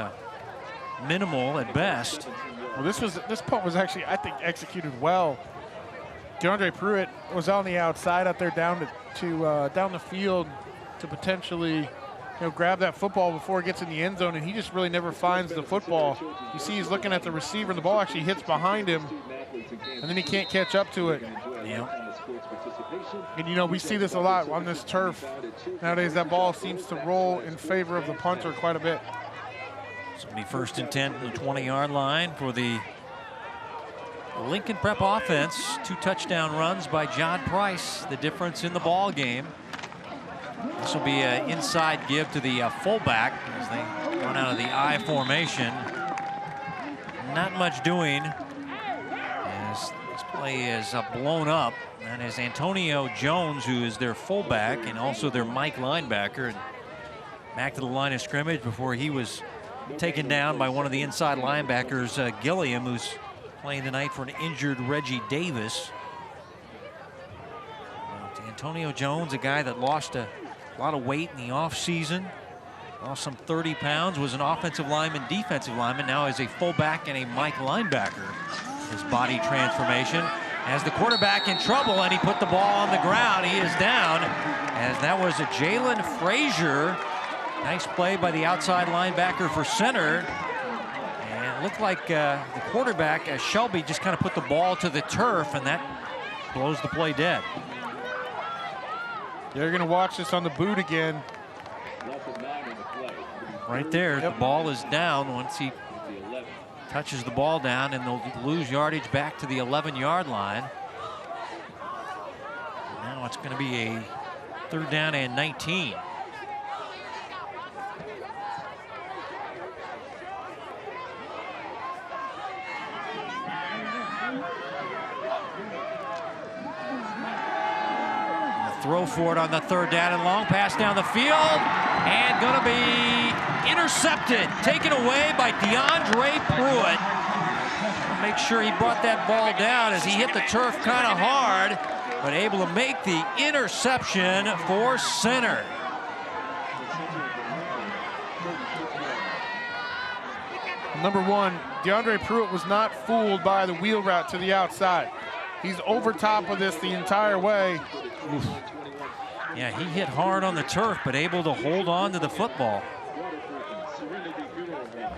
minimal at best. Well, this punt was actually, I think, executed well. DeAndre Pruitt was on the outside out there down the field to potentially, grab that football before it gets in the end zone, and he just really never finds the football. You see he's looking at the receiver, and the ball actually hits behind him, and then he can't catch up to it. Yeah. And we see this a lot on this turf nowadays. That ball seems to roll in favor of the punter quite a bit. It's going to be 1st and 10 from the 20-yard line for the Lincoln Prep offense. 2 touchdown runs by John Price, the difference in the ball game. This will be an inside give to the fullback as they run out of the I formation. Not much doing as this play is blown up. That is Antonio Jones, who is their fullback and also their Mike linebacker. And back to the line of scrimmage before he was taken down by one of the inside linebackers, Gilliam, who's playing tonight for an injured Reggie Davis. Antonio Jones, a guy that lost a lot of weight in the offseason, lost some 30 pounds, was an offensive lineman, defensive lineman, now is a fullback and a Mike linebacker. His body transformation has the quarterback in trouble, and he put the ball on the ground. He is down, as that was a Jalen Frazier. Nice play by the outside linebacker for center. And it looked like the quarterback, Shelby, just kind of put the ball to the turf, and that blows the play dead. They're going to watch this on the boot again. Right there, the ball is down once he touches the ball down, and they'll lose yardage back to the 11-yard line. Now it's going to be a 3rd down and 19. Throw for it on the 3rd down and long. Pass down the field, and going to be intercepted. Taken away by DeAndre Pruitt. Make sure he brought that ball down as he hit the turf kind of hard, but able to make the interception for center. Number 1, DeAndre Pruitt was not fooled by the wheel route to the outside. He's over top of this the entire way. Oof. Yeah, he hit hard on the turf, but able to hold on to the football.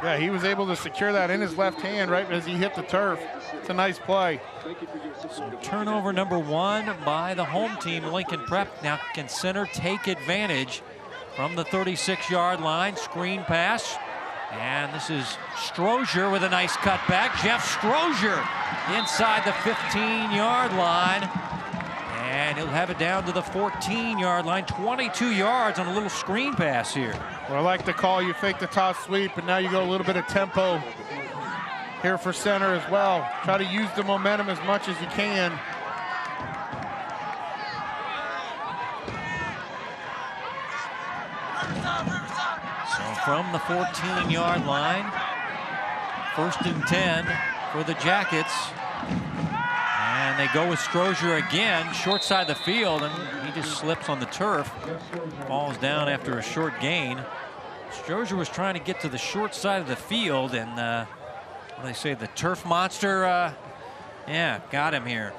Yeah, he was able to secure that in his left hand right as he hit the turf. It's a nice play. So turnover number 1 by the home team, Lincoln Prep. Now can center take advantage from the 36-yard line? Screen pass. And this is Strozier with a nice cutback. Jeff Strozier inside the 15-yard line. And he'll have it down to the 14-yard line. 22 yards on a little screen pass here. Well, I like the call. You fake the toss sweep, and now you go a little bit of tempo here for center as well. Try to use the momentum as much as you can. So from the 14-yard line, 1st and 10 for the Jackets. And they go with Strozier again, short side of the field, and he just slips on the turf, falls down after a short gain. Strozier was trying to get to the short side of the field, and what do they say, the turf monster, yeah, got him here.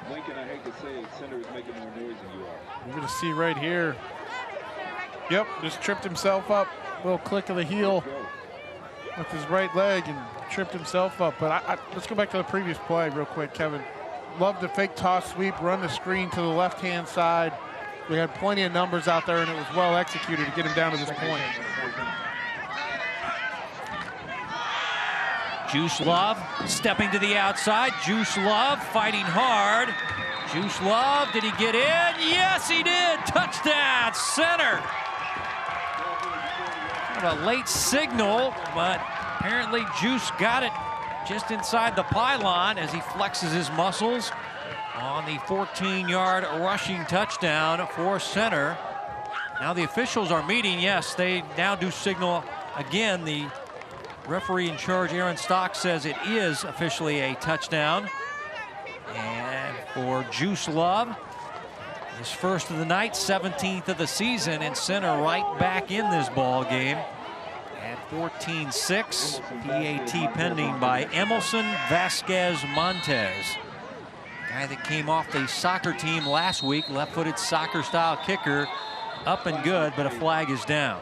Lincoln, I hate to say it, center is making more noise than you are. You're going to see right here. Yep, just tripped himself up. Little click of the heel with his right leg and tripped himself up. But let's go back to the previous play real quick, Kevin. Love the fake toss sweep, run the screen to the left-hand side. We had plenty of numbers out there, and it was well executed to get him down to this point. Juice Love stepping to the outside. Juice Love fighting hard. Juice Love, did he get in? Yes, he did. Touchdown, center. Kind of a late signal, but apparently Juice got it just inside the pylon as he flexes his muscles on the 14-yard rushing touchdown for center. Now the officials are meeting. Yes, they now do signal again. The referee in charge, Aaron Stock, says it is officially a touchdown. And for Juice Love, his first of the night, 17th of the season, and center right back in this ball game at 14-6. PAT pending by Emerson Vasquez Montez. Guy that came off the soccer team last week, left-footed soccer-style kicker, up and good, but a flag is down.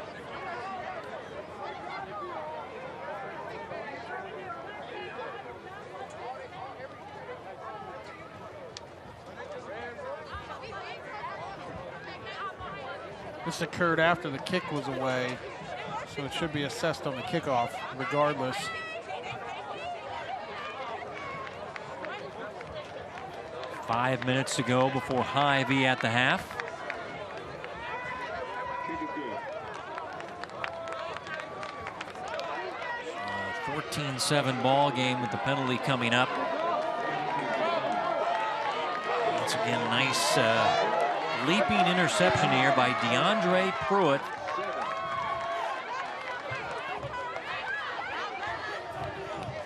This occurred after the kick was away, so it should be assessed on the kickoff regardless. Five minutes to go before Hy-Vee at the half. 14-7 ball game with the penalty coming up. Once again, nice leaping interception here by DeAndre Pruitt.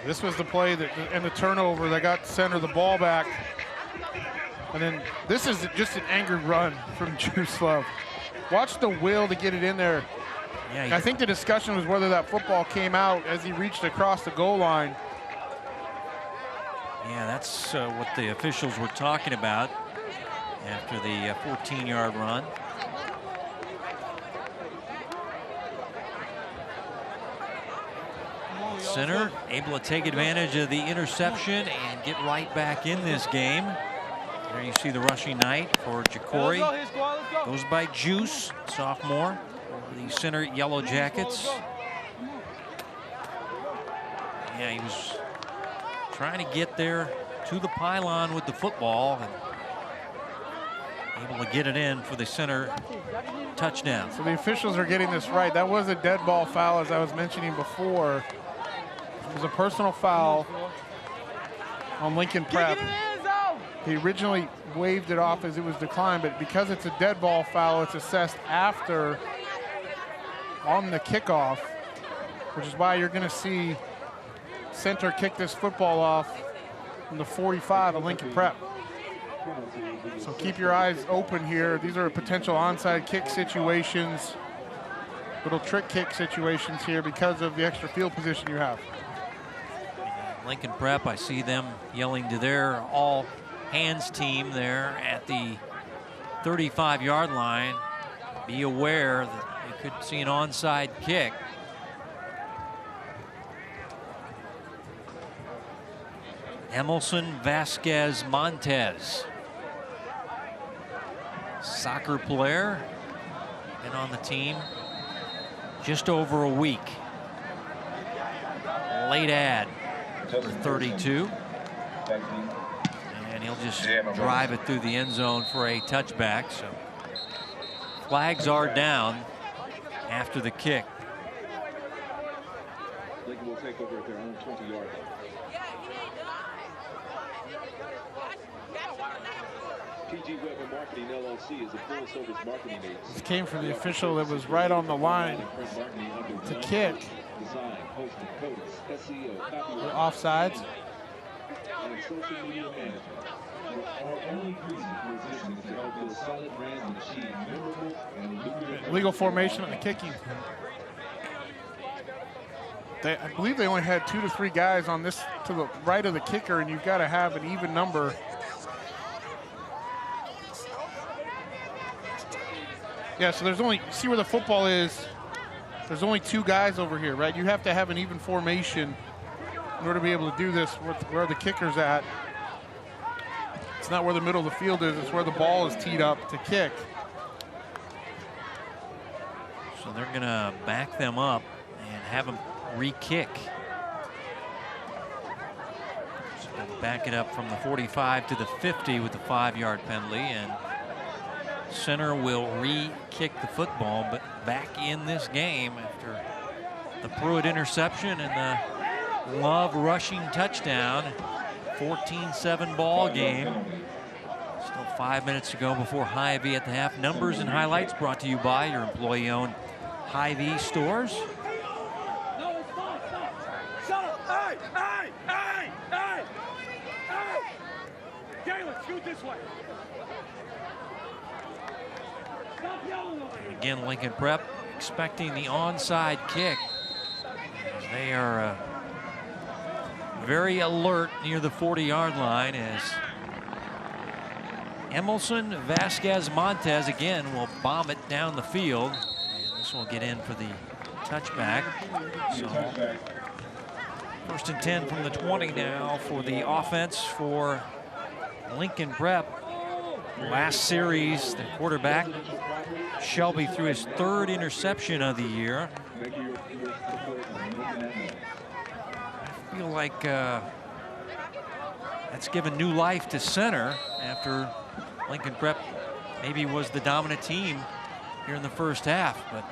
This was the play that, and the turnover that got center the ball back. And then this is just an angry run from Juice Love. Watch the will to get it in there. Yeah, I think the discussion was whether that football came out as he reached across the goal line. Yeah, that's what the officials were talking about after the 14-yard run. Center able to take advantage of the interception and get right back in this game. There you see the rushing night for Ja'Cory. Goes by Juice, sophomore, the center Yellow Jackets. Yeah, he was trying to get there to the pylon with the football and able to get it in for the center touchdown. So the officials are getting this right. That was a dead ball foul, as I was mentioning before. It was a personal foul on Lincoln Prep. He originally waved it off as it was declined, but because it's a dead ball foul, it's assessed after on the kickoff, which is why you're going to see center kick this football off from the 45 of Lincoln Prep. So keep your eyes open here. These are potential onside kick situations, little trick kick situations here because of the extra field position you have. Lincoln Prep, I see them yelling to their all hands team there at the 35-yard line. Be aware that you could see an onside kick. Emerson Vasquez Montez, soccer player, been on the team just over a week. Late ad for 32. And he'll just drive it through the end zone for a touchback. So flags are down after the kick. Lincoln will take over at their own 20-yard line. PG Weber Marketing LLC is a full-service marketing agency. This came from the official that was right on the line to kick. Design, hosting, codes, SEO, The offsides. and social media management. Our only reason for existing is to help build solid brands and achieve memorable and lucrative Legal formation on the kicking. I believe they only had 2 to 3 guys on this to the right of the kicker, and you've got to have an even number. Yeah, so there's only, see where the football is, there's only 2 guys over here, right? You have to have an even formation in order to be able to do this where the kicker's at. It's not where the middle of the field is, it's where the ball is teed up to kick. So they're going to back them up and have them re-kick. So they'll back it up from the 45 to the 50 with the 5-yard penalty, and center will re-kick the football, but back in this game after the Pruitt interception and the Love rushing touchdown. 14-7 ball game. Still 5 minutes to go before Hy-Vee at the half. Numbers and highlights brought to you by your employee-owned Hy-Vee stores. No, stop. Shut up. Hey. Galen, scoot this way. Stop yelling over here. Again, Lincoln Prep expecting the onside kick. They are very alert near the 40-yard line as Emerson Vasquez Montez again will bomb it down the field. And this will get in for the touchback. So 1st and 10 from the 20 now for the offense for Lincoln Prep. Last series, the quarterback Shelby threw his 3rd interception of the year. I feel like that's given new life to center after Lincoln Prep maybe was the dominant team here in the first half, but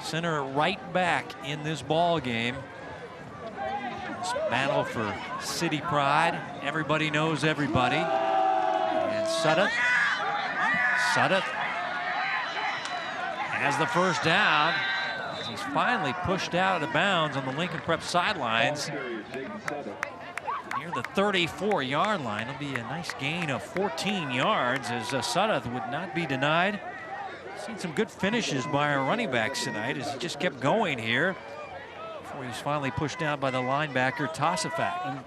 center right back in this ball game. This battle for city pride. Everybody knows everybody. And Sudduth has the first down. He's finally pushed out of bounds on the Lincoln Prep sidelines. near the 34-yard line. It'll be a nice gain of 14 yards as Sudduth would not be denied. Seen some good finishes by our running backs tonight as he just kept going here before he was finally pushed down by the linebacker Tosifak. And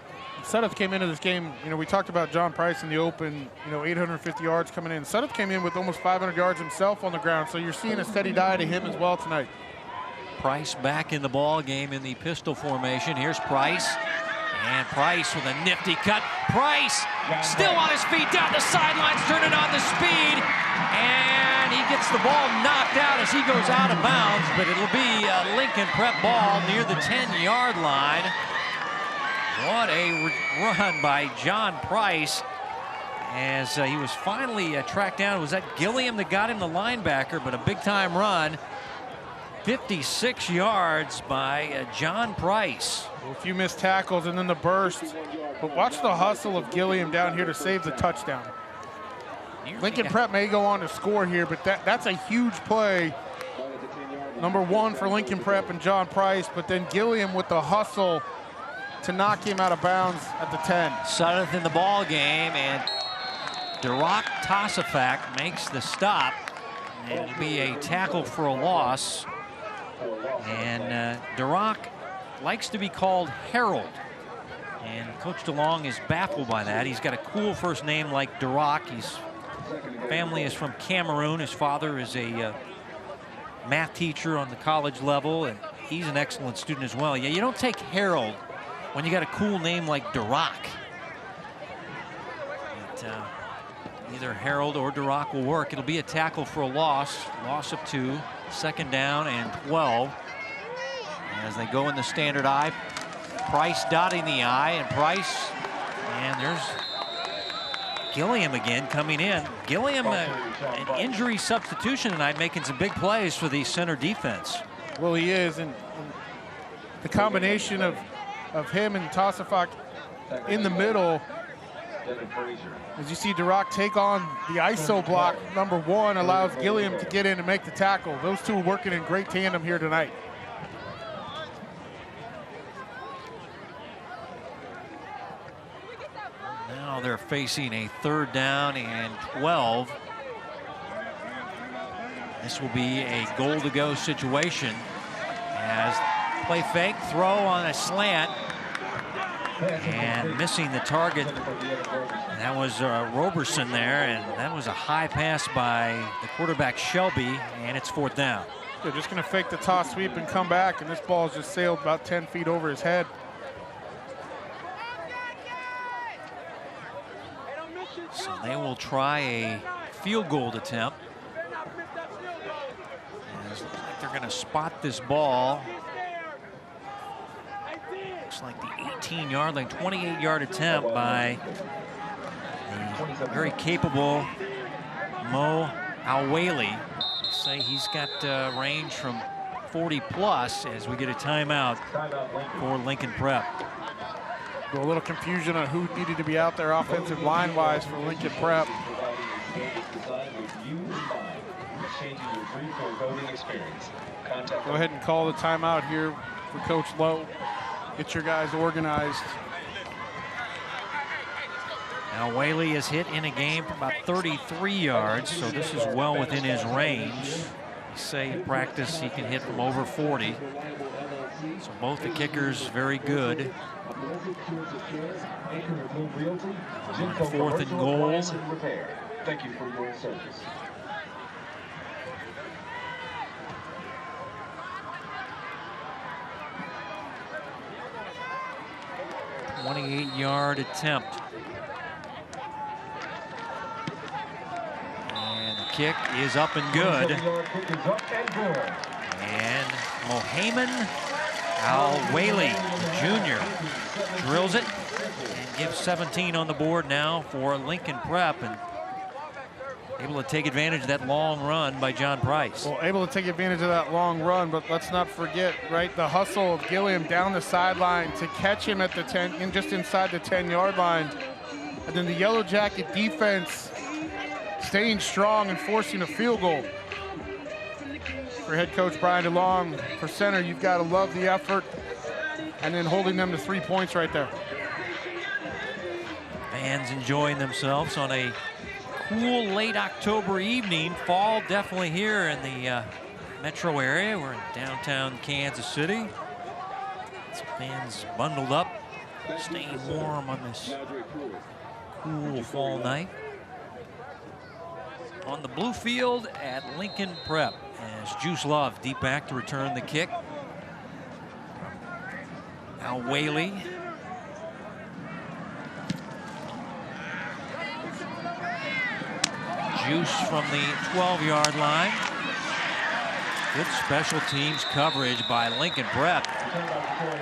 Sudduth came into this game, we talked about John Price in the open, 850 yards coming in. Sudduth came in with almost 500 yards himself on the ground, so you're seeing a steady diet of him as well tonight. Price back in the ball game in the pistol formation. Here's Price. And Price with a nifty cut. Price still on his feet down the sidelines, turning on the speed. And he gets the ball knocked out as he goes out of bounds, but it'll be a Lincoln Prep ball near the 10-yard line. What a run by John Price as he was finally tracked down. Was that Gilliam that got him, the linebacker, but a big-time run. 56 yards by John Price. A few missed tackles and then the burst. But watch the hustle of Gilliam down here to save the touchdown. Lincoln Prep may go on to score here, but that's a huge play. Number one for Lincoln Prep and John Price, but then Gilliam with the hustle to knock him out of bounds at the 10. Sudduth in the ball game, and Duroc Tosifak makes the stop. It'll be a tackle for a loss. And Duroc likes to be called Harold. And Coach DeLong is baffled by that. He's got a cool first name like Duroc. His family is from Cameroon. His father is a math teacher on the college level, and he's an excellent student as well. Yeah, you don't take Harold when you got a cool name like Duroc. Either Harold or Duroc will work. It'll be a tackle for a loss of 2, 2nd down and 12. As they go in the standard I, Price dotting the I, and Price, and there's Gilliam again coming in. Gilliam, an injury substitution tonight, making some big plays for the center defense. Well, he is, and the combination of him and Tosifak in the middle, as you see Duroc take on the ISO block, number one, allows Gilliam to get in and make the tackle. Those two working in great tandem here tonight. Now they're facing a 3rd down and 12. This will be a goal-to-go situation as play fake, throw on a slant, and missing the target. That was Roberson there, and that was a high pass by the quarterback Shelby, and it's 4th down. They're just going to fake the toss sweep and come back, and this ball's just sailed about 10 feet over his head. So they will try a field goal attempt. Looks like they're going to spot this ball. Looks like the 18-yard line, 28-yard attempt by the very capable Mo Awali. Say he's got range from 40 plus as we get a timeout for Lincoln Prep. A little confusion on who needed to be out there offensive line-wise for Lincoln Prep. Go ahead and call the timeout here for Coach Lowe. Get your guys organized. Now Whaley is hit in a game for about 33 yards, so this is well within his range. They say in practice he can hit from over 40. So both the kickers very good. 4th and goal. Thank you for your service. A 28-yard attempt. And the kick is up and good. And Mohamed Al-Whaley, Jr., drills it and gives 17 on the board now for Lincoln Prep, and able to take advantage of that long run by John Price. Well, able to take advantage of that long run, but let's not forget, right, the hustle of Gilliam down the sideline to catch him at the 10, and just inside the 10-yard line. And then the Yellow Jacket defense staying strong and forcing a field goal. For head coach Brian DeLong, for center, you've got to love the effort and then holding them to 3 points right there. Fans enjoying themselves on a cool late October evening. Fall definitely here in the metro area. We're in downtown Kansas City. Some fans bundled up, staying warm on this cool fall night. On the blue field at Lincoln Prep as Juice Love deep back to return the kick. Now Whaley. Juice from the 12-yard line. Good special teams coverage by Lincoln Prep.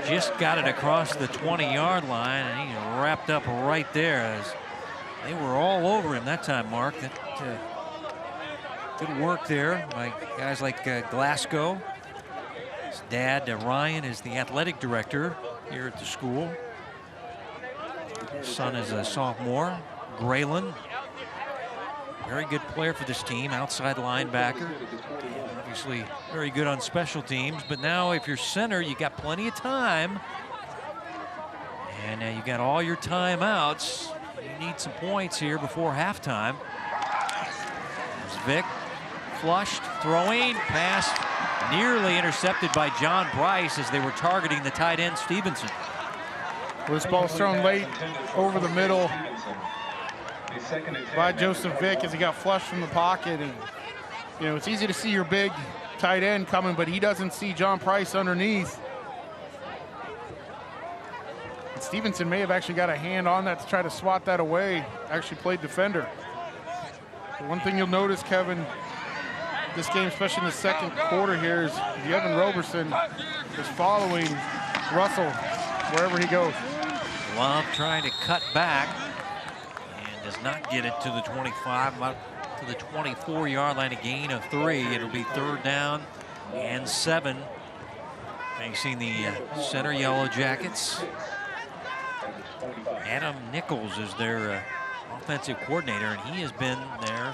Just got it across the 20-yard line, and he wrapped up right there as they were all over him that time, Mark. That good work there by guys like Glasgow. His dad, Ryan, is the athletic director here at the school. His son is a sophomore, Graylin. Very good player for this team, outside linebacker. Obviously very good on special teams, but now if you're center, you got plenty of time. And you got all your timeouts. You need some points here before halftime. There's Vic, flushed, throwing, pass nearly intercepted by John Bryce as they were targeting the tight end Stevenson. Well, this ball's thrown late over the middle by Joseph Vick as he got flushed from the pocket. And you know, it's easy to see your big tight end coming, but he doesn't see John Price underneath. And Stevenson may have actually got a hand on that to try to swat that away. Actually played defender. But one thing you'll notice, Kevin, this game, especially in the second quarter here, is Evan Roberson is following Russell wherever he goes. Love trying to cut back and does not get it to the 25, about to the 24-yard line, a gain of 3. It'll be 3rd down and 7. Facing the center Yellow Jackets. Adam Nichols is their offensive coordinator, and he has been there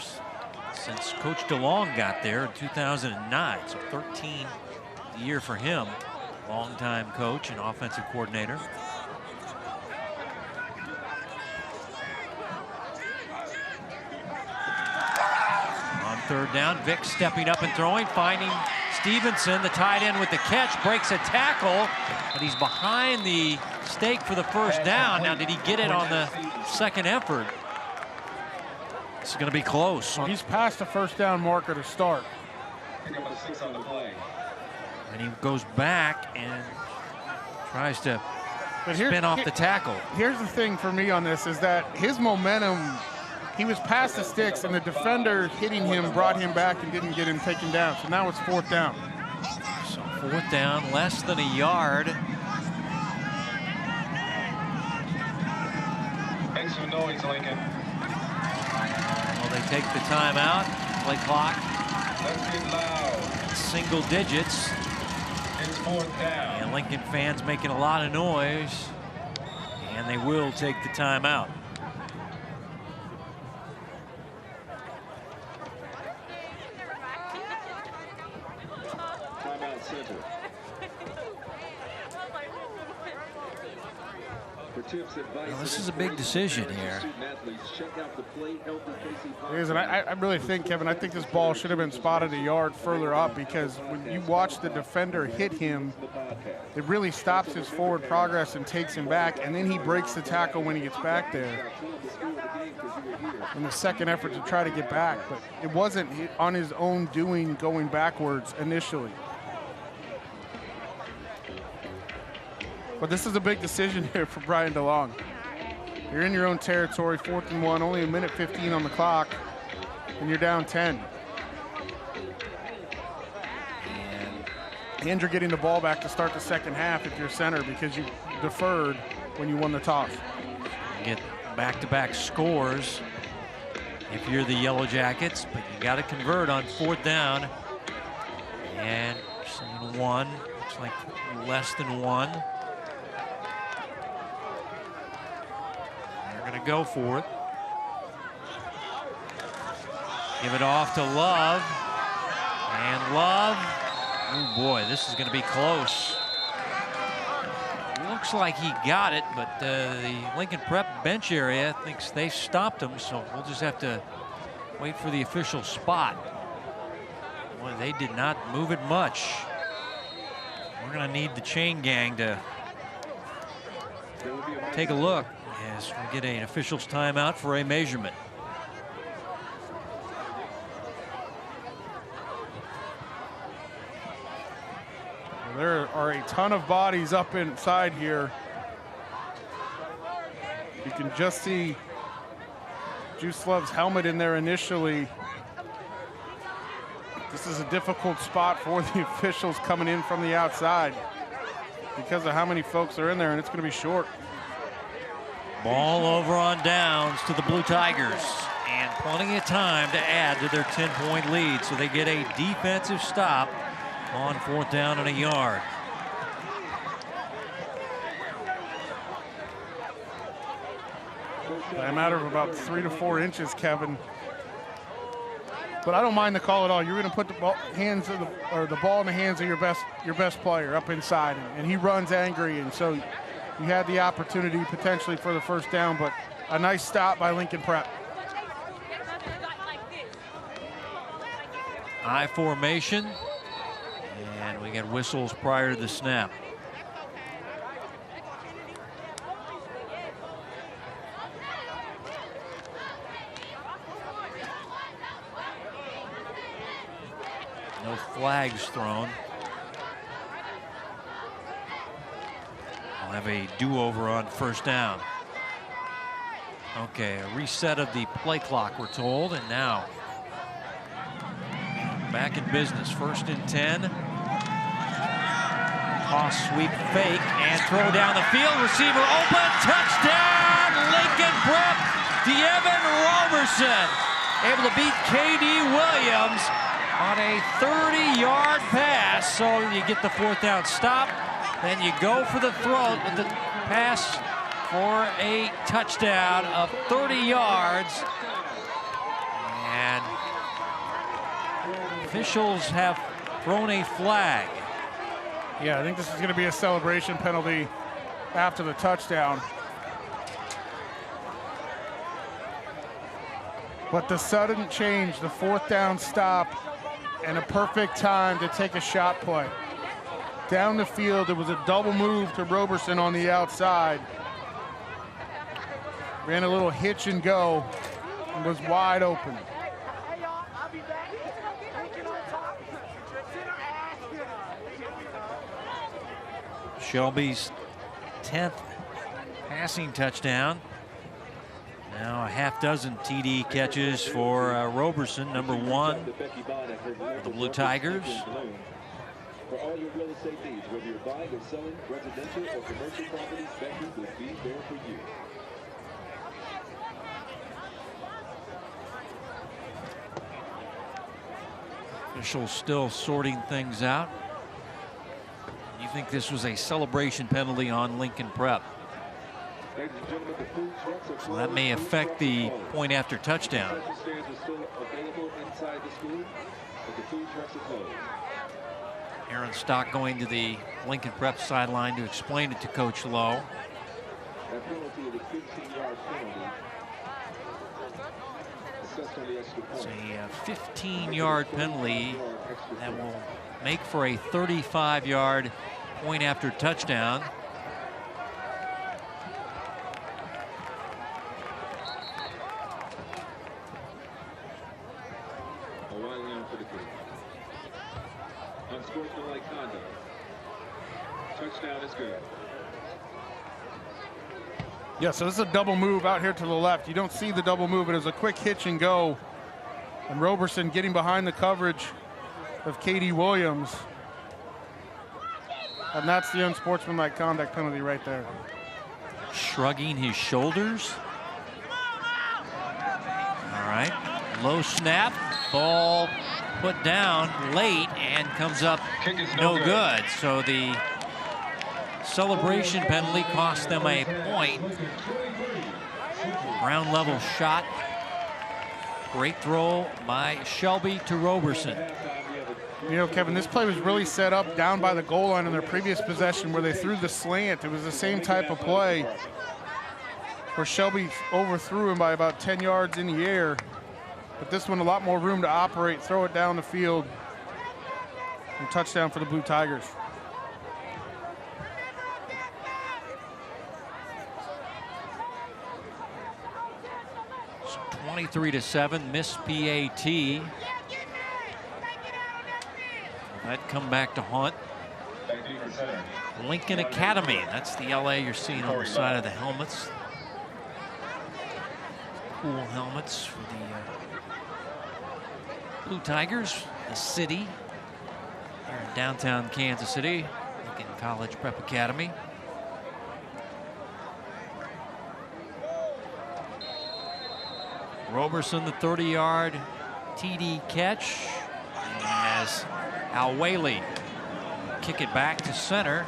since Coach DeLong got there in 2009. So 13th year for him. Longtime coach and offensive coordinator. On 3rd down, Vic stepping up and throwing, finding Stevenson, the tight end with the catch, breaks a tackle, but he's behind the stake for the 1st down. Now, did he get it on the second effort? This is going to be close. He's past the 1st down marker to start. And he goes back and tries to spin off the tackle. Here's the thing for me on this is that his momentum, he was past the sticks, and the defender hitting him brought him back and didn't get him taken down. So now it's 4th down. So 4th down, less than a yard. Make some noise, Lincoln. Well, they take the timeout. Play clock. Let's get loud. Single digits. It's 4th down. And Lincoln fans making a lot of noise. And they will take the timeout. Timeout center. Well, this is a big decision here. It is, and I really think, Kevin, I think this ball should have been spotted a yard further up, because when you watch the defender hit him, it really stops his forward progress and takes him back, and then he breaks the tackle when he gets back there in the second effort to try to get back. But it wasn't on his own doing going backwards initially. But this is a big decision here for Brian DeLong. You're in your own territory, 4th and 1, only a minute 15 on the clock, and you're down 10. And you're getting the ball back to start the second half if you're center, because you deferred when you won the toss. You get back-to-back scores if you're the Yellow Jackets, but you got to convert on 4th down. And seeing 1, looks like less than 1. Going to go for it. Give it off to Love. And Love, oh boy, this is going to be close. looks like he got it, but the Lincoln Prep bench area thinks they stopped him, so we'll just have to wait for the official spot. Boy, they did not move it much. We're going to need the chain gang to take a look as we get an official's timeout for a measurement. There are a ton of bodies up inside here. You can just see Juice Love's helmet in there initially. This is a difficult spot for the officials coming in from the outside because of how many folks are in there, and it's going to be short. Ball over on downs to the Blue Tigers, and plenty of time to add to their 10-point lead, so they get a defensive stop on 4th down and a yard. By a matter of about 3 to 4 inches, Kevin. But I don't mind the call at all. You're going to put the ball in the hands of your best player up inside, and he runs angry, and so you had the opportunity potentially for the first down, but a nice stop by Lincoln Prep. I formation, and we get whistles prior to the snap. No flags thrown. I'll have a do-over on 1st down. Okay, a reset of the play clock, we're told, and now back in business. 1st and 10. Toss, sweep, fake, and throw down the field. Receiver open, touchdown, Lincoln Prep. Devin Roberson able to beat K.D. Williams on a 30-yard pass. So you get the 4th down stop, then you go for the throw with the pass for a touchdown of 30 yards. And officials have thrown a flag. Yeah, I think this is going to be a celebration penalty after the touchdown. But the sudden change, the 4th down stop, and a perfect time to take a shot play. Down the field, it was a double move to Roberson on the outside. Ran a little hitch and go and was wide open. Shelby's 10th passing touchdown. Now a half dozen TD catches for Roberson, number 1 for the Blue Tigers. For all your real estate needs, whether you're buying or selling residential or commercial properties, Becky will be there for you. Officials still sorting things out. You think this was a celebration penalty on Lincoln Prep? So that may affect the point after touchdown. Aaron Stock going to the Lincoln Prep sideline to explain it to Coach Lowe. It's a 15-yard penalty that will make for a 35-yard point after touchdown. Unsportsmanlike conduct. Touchdown is good. Yeah, so this is a double move out here to the left. You don't see the double move, but it was a quick hitch and go. And Roberson getting behind the coverage of K.D. Williams. And that's the unsportsmanlike conduct penalty right there. Shrugging his shoulders. All right, low snap, ball put down late and comes up no good. So the celebration penalty cost them a point. Ground level shot. Great throw by Shelby to Roberson. You know, Kevin, this play was really set up down by the goal line in their previous possession where they threw the slant. It was the same type of play where Shelby overthrew him by about 10 yards in the air. But this one, a lot more room to operate, throw it down the field, and touchdown for the Blue Tigers. So 23-7, missed PAT. That come back to haunt Lincoln Academy. That's the LA you're seeing on the side of the helmets. Cool helmets for the Blue Tigers, the city here in downtown Kansas City, Lincoln College Prep Academy. Roberson, the 30-yard TD catch, as Al Whaley kick it back to center,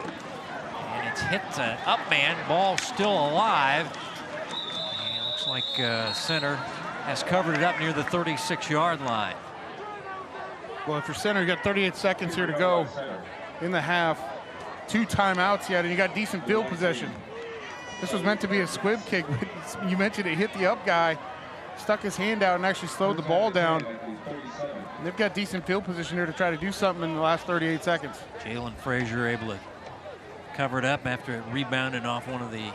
and it's hit the up man. Ball still alive. And it looks like center has covered it up near the 36-yard line. Well, if you're center, you got 38 seconds here to go in the half. 2 timeouts yet, and you got decent field possession. This was meant to be a squib kick. You mentioned it hit the up guy, stuck his hand out and actually slowed the ball down. And they've got decent field position here to try to do something in the last 38 seconds. Jalen Frazier able to cover it up after it rebounded off one of the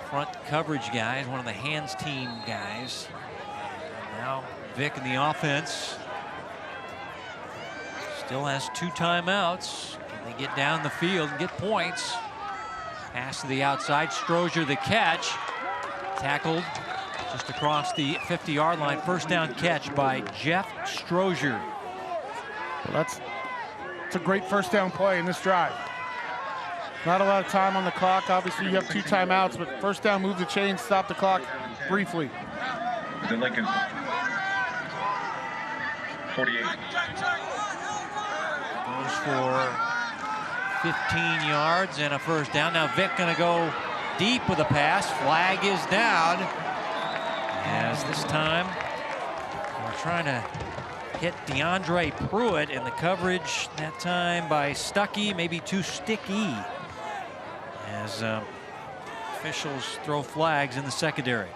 front coverage guys, one of the hands team guys. And now Vic in the offense still has 2 timeouts. Can they get down the field and get points? Pass to the outside, Strozier the catch. Tackled just across the 50-yard line. First down catch by Jeff Strozier. Well, that's a great first down play in this drive. Not a lot of time on the clock. Obviously, you have 2 timeouts, but first down, move the chains, stop the clock briefly. The Lincoln 48. Goes for 15 yards and a first down. Now Vic gonna go deep with a pass. Flag is down. As this time we're trying to hit DeAndre Pruitt, and the coverage that time by Stuckey, maybe too sticky, as officials throw flags in the secondary.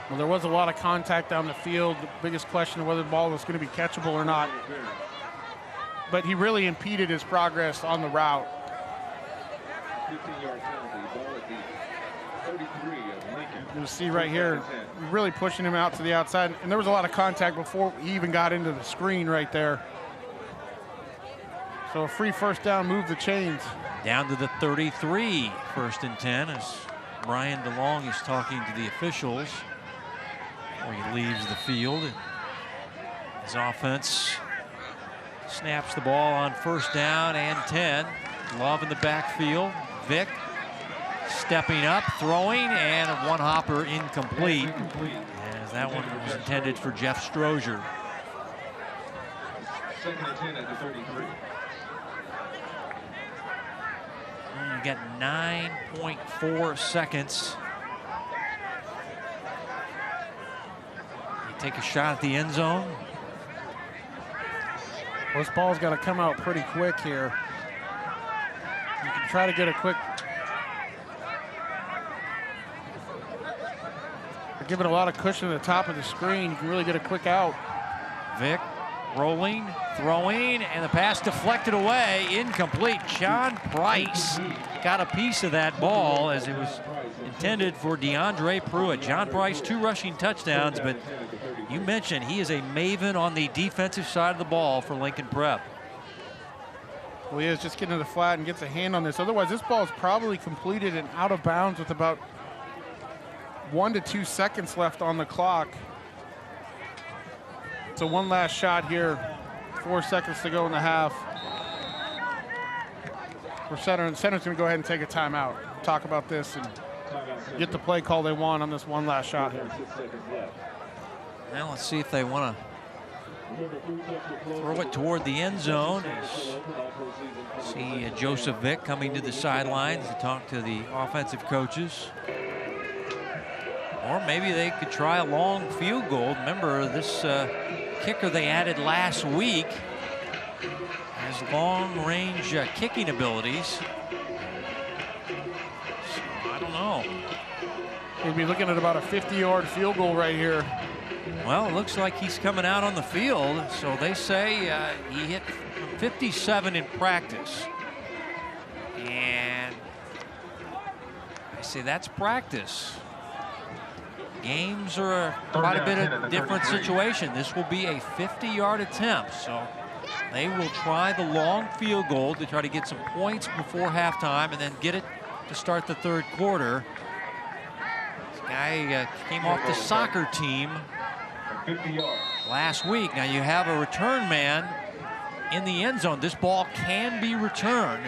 Well, there was a lot of contact down the field. The biggest question of whether the ball was going to be catchable or not. But he really impeded his progress on the route. 15-yard penalty, ball at the 33 of Lincoln. You'll see right here, really pushing him out to the outside. And there was a lot of contact before he even got into the screen right there. So a free first down, move the chains. Down to the 33, 1st and 10, as Brian DeLong is talking to the officials before he leaves the field. His offense snaps the ball on 1st down and 10. Love in the backfield. Vic stepping up, throwing, and a one-hopper incomplete. As that one was intended for Jeff Strozier. 2nd and 10 at the 33. You got 9.4 seconds. You take a shot at the end zone. Well, this ball's got to come out pretty quick here. You can try to get a quick. They're giving a lot of cushion at the top of the screen. You can really get a quick out. Vic rolling, throwing, and the pass deflected away, incomplete. John Price got a piece of that ball as it was intended for DeAndre Pruitt. John Price, 2 rushing touchdowns, but you mentioned he is a maven on the defensive side of the ball for Lincoln Prep. Well, he is just getting to the flat and gets a hand on this. Otherwise, this ball is probably completed and out of bounds with about 1 to 2 seconds left on the clock. So one last shot here. 4 seconds to go in the half. For center, and center's going to go ahead and take a timeout. Talk about this and get the play call they want on this one last shot here. Now let's see if they want to throw it toward the end zone. See Joseph Vick coming to the sidelines to talk to the offensive coaches. Or maybe they could try a long field goal. Remember, this kicker they added last week has long-range kicking abilities. So, I don't know. We'll be looking at about a 50-yard field goal right here. Well, it looks like he's coming out on the field. So they say he hit 57 in practice. And I say that's practice. Games are quite a bit of different situation. This will be a 50-yard attempt. So they will try the long field goal to try to get some points before halftime and then get it to start the third quarter. This guy came off the soccer team last week. Now you have a return man in the end zone. This ball can be returned.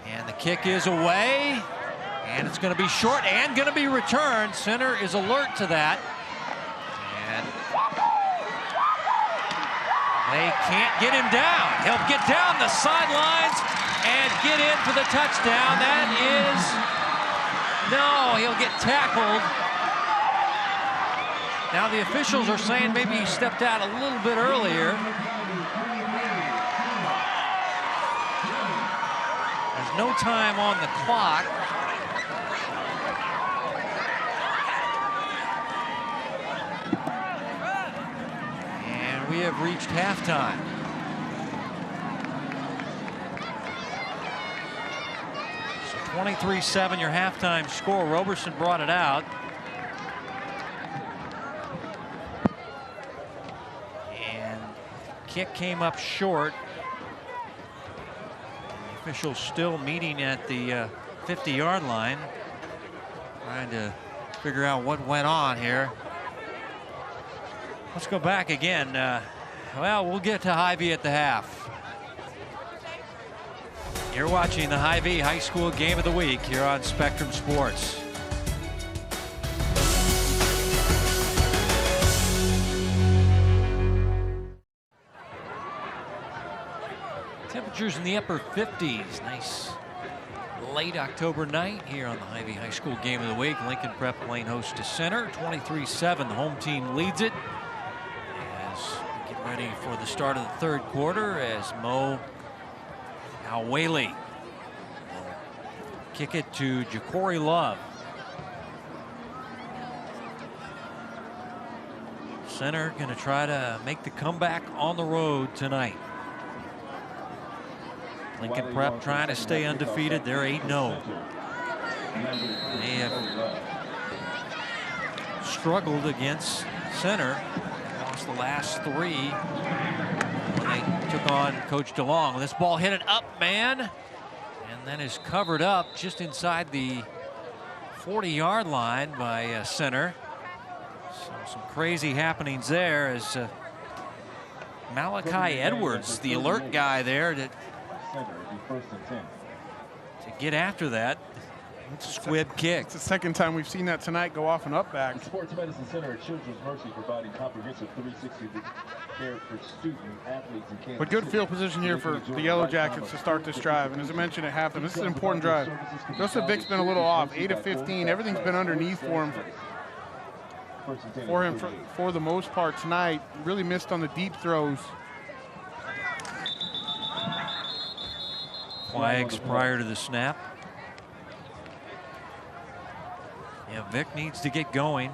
And the kick is away. And it's going to be short and going to be returned. Center is alert to that. And they can't get him down. He'll get down the sidelines and get in for the touchdown. That is, no, he'll get tackled. Now the officials are saying maybe he stepped out a little bit earlier. There's no time on the clock. We have reached halftime. So 23-7 your halftime score. Roberson brought it out. And kick came up short. The officials still meeting at the 50-yard line, trying to figure out what went on here. Let's go back again. Well, we'll get to Hy-Vee at the half. You're watching the Hy-Vee High School Game of the Week here on Spectrum Sports. Temperatures in the upper 50s. Nice late October night here on the Hy-Vee High School Game of the Week. Lincoln Prep playing host to Center. 23-7, the home team leads it. Get ready for the start of the third quarter as Mo Alwaley will kick it to Ja'Cory Love. Center going to try to make the comeback on the road tonight. Lincoln Prep trying to stay undefeated. They're 8-0. They have struggled against Center. Lost the last three when they took on Coach DeLong. This ball hit an up man and then is covered up just inside the 40-yard line by Center. So some crazy happenings there as Malachi Edwards, the alert guy there, to get after that. Squib kick. It's the second time we've seen that tonight go off and up back. The Sports Medicine Center at Children's Mercy providing comprehensive 360 care for student athletes in Kansas But good City. field position here for the Yellow Jackets to start this drive. And as I mentioned at halftime, this is an important drive. Joseph Vick's been a little off, 8 of 15. Everything's been underneath for him for the most part tonight. Really missed on the deep throws. Flags prior to the snap. Yeah, Vick needs to get going.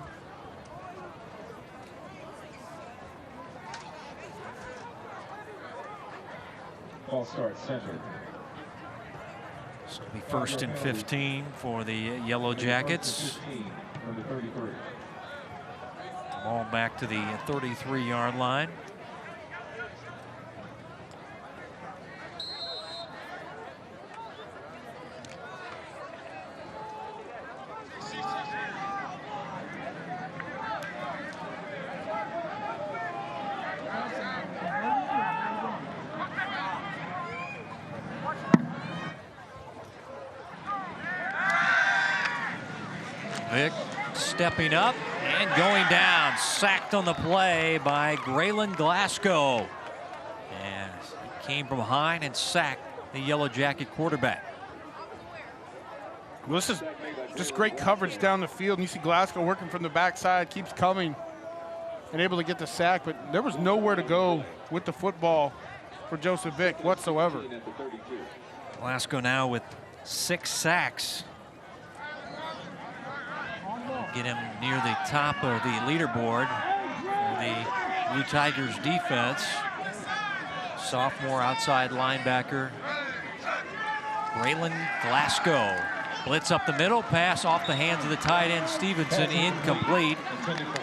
Ball starts center. So it'll be 1st and 15 for the Yellow Jackets. Number 33. Ball back to the 33-yard line. Vick stepping up and going down. Sacked on the play by Graylin Glasgow. And he came from behind and sacked the Yellow Jacket quarterback. Well, this is just great coverage down the field. And you see Glasgow working from the backside, keeps coming and able to get the sack, but there was nowhere to go with the football for Joseph Vick whatsoever. Glasgow now with 6 sacks. Get him near the top of the leaderboard for the Blue Tigers defense. Sophomore outside linebacker Braylon Glasgow. Blitz up the middle, pass off the hands of the tight end Stevenson, incomplete.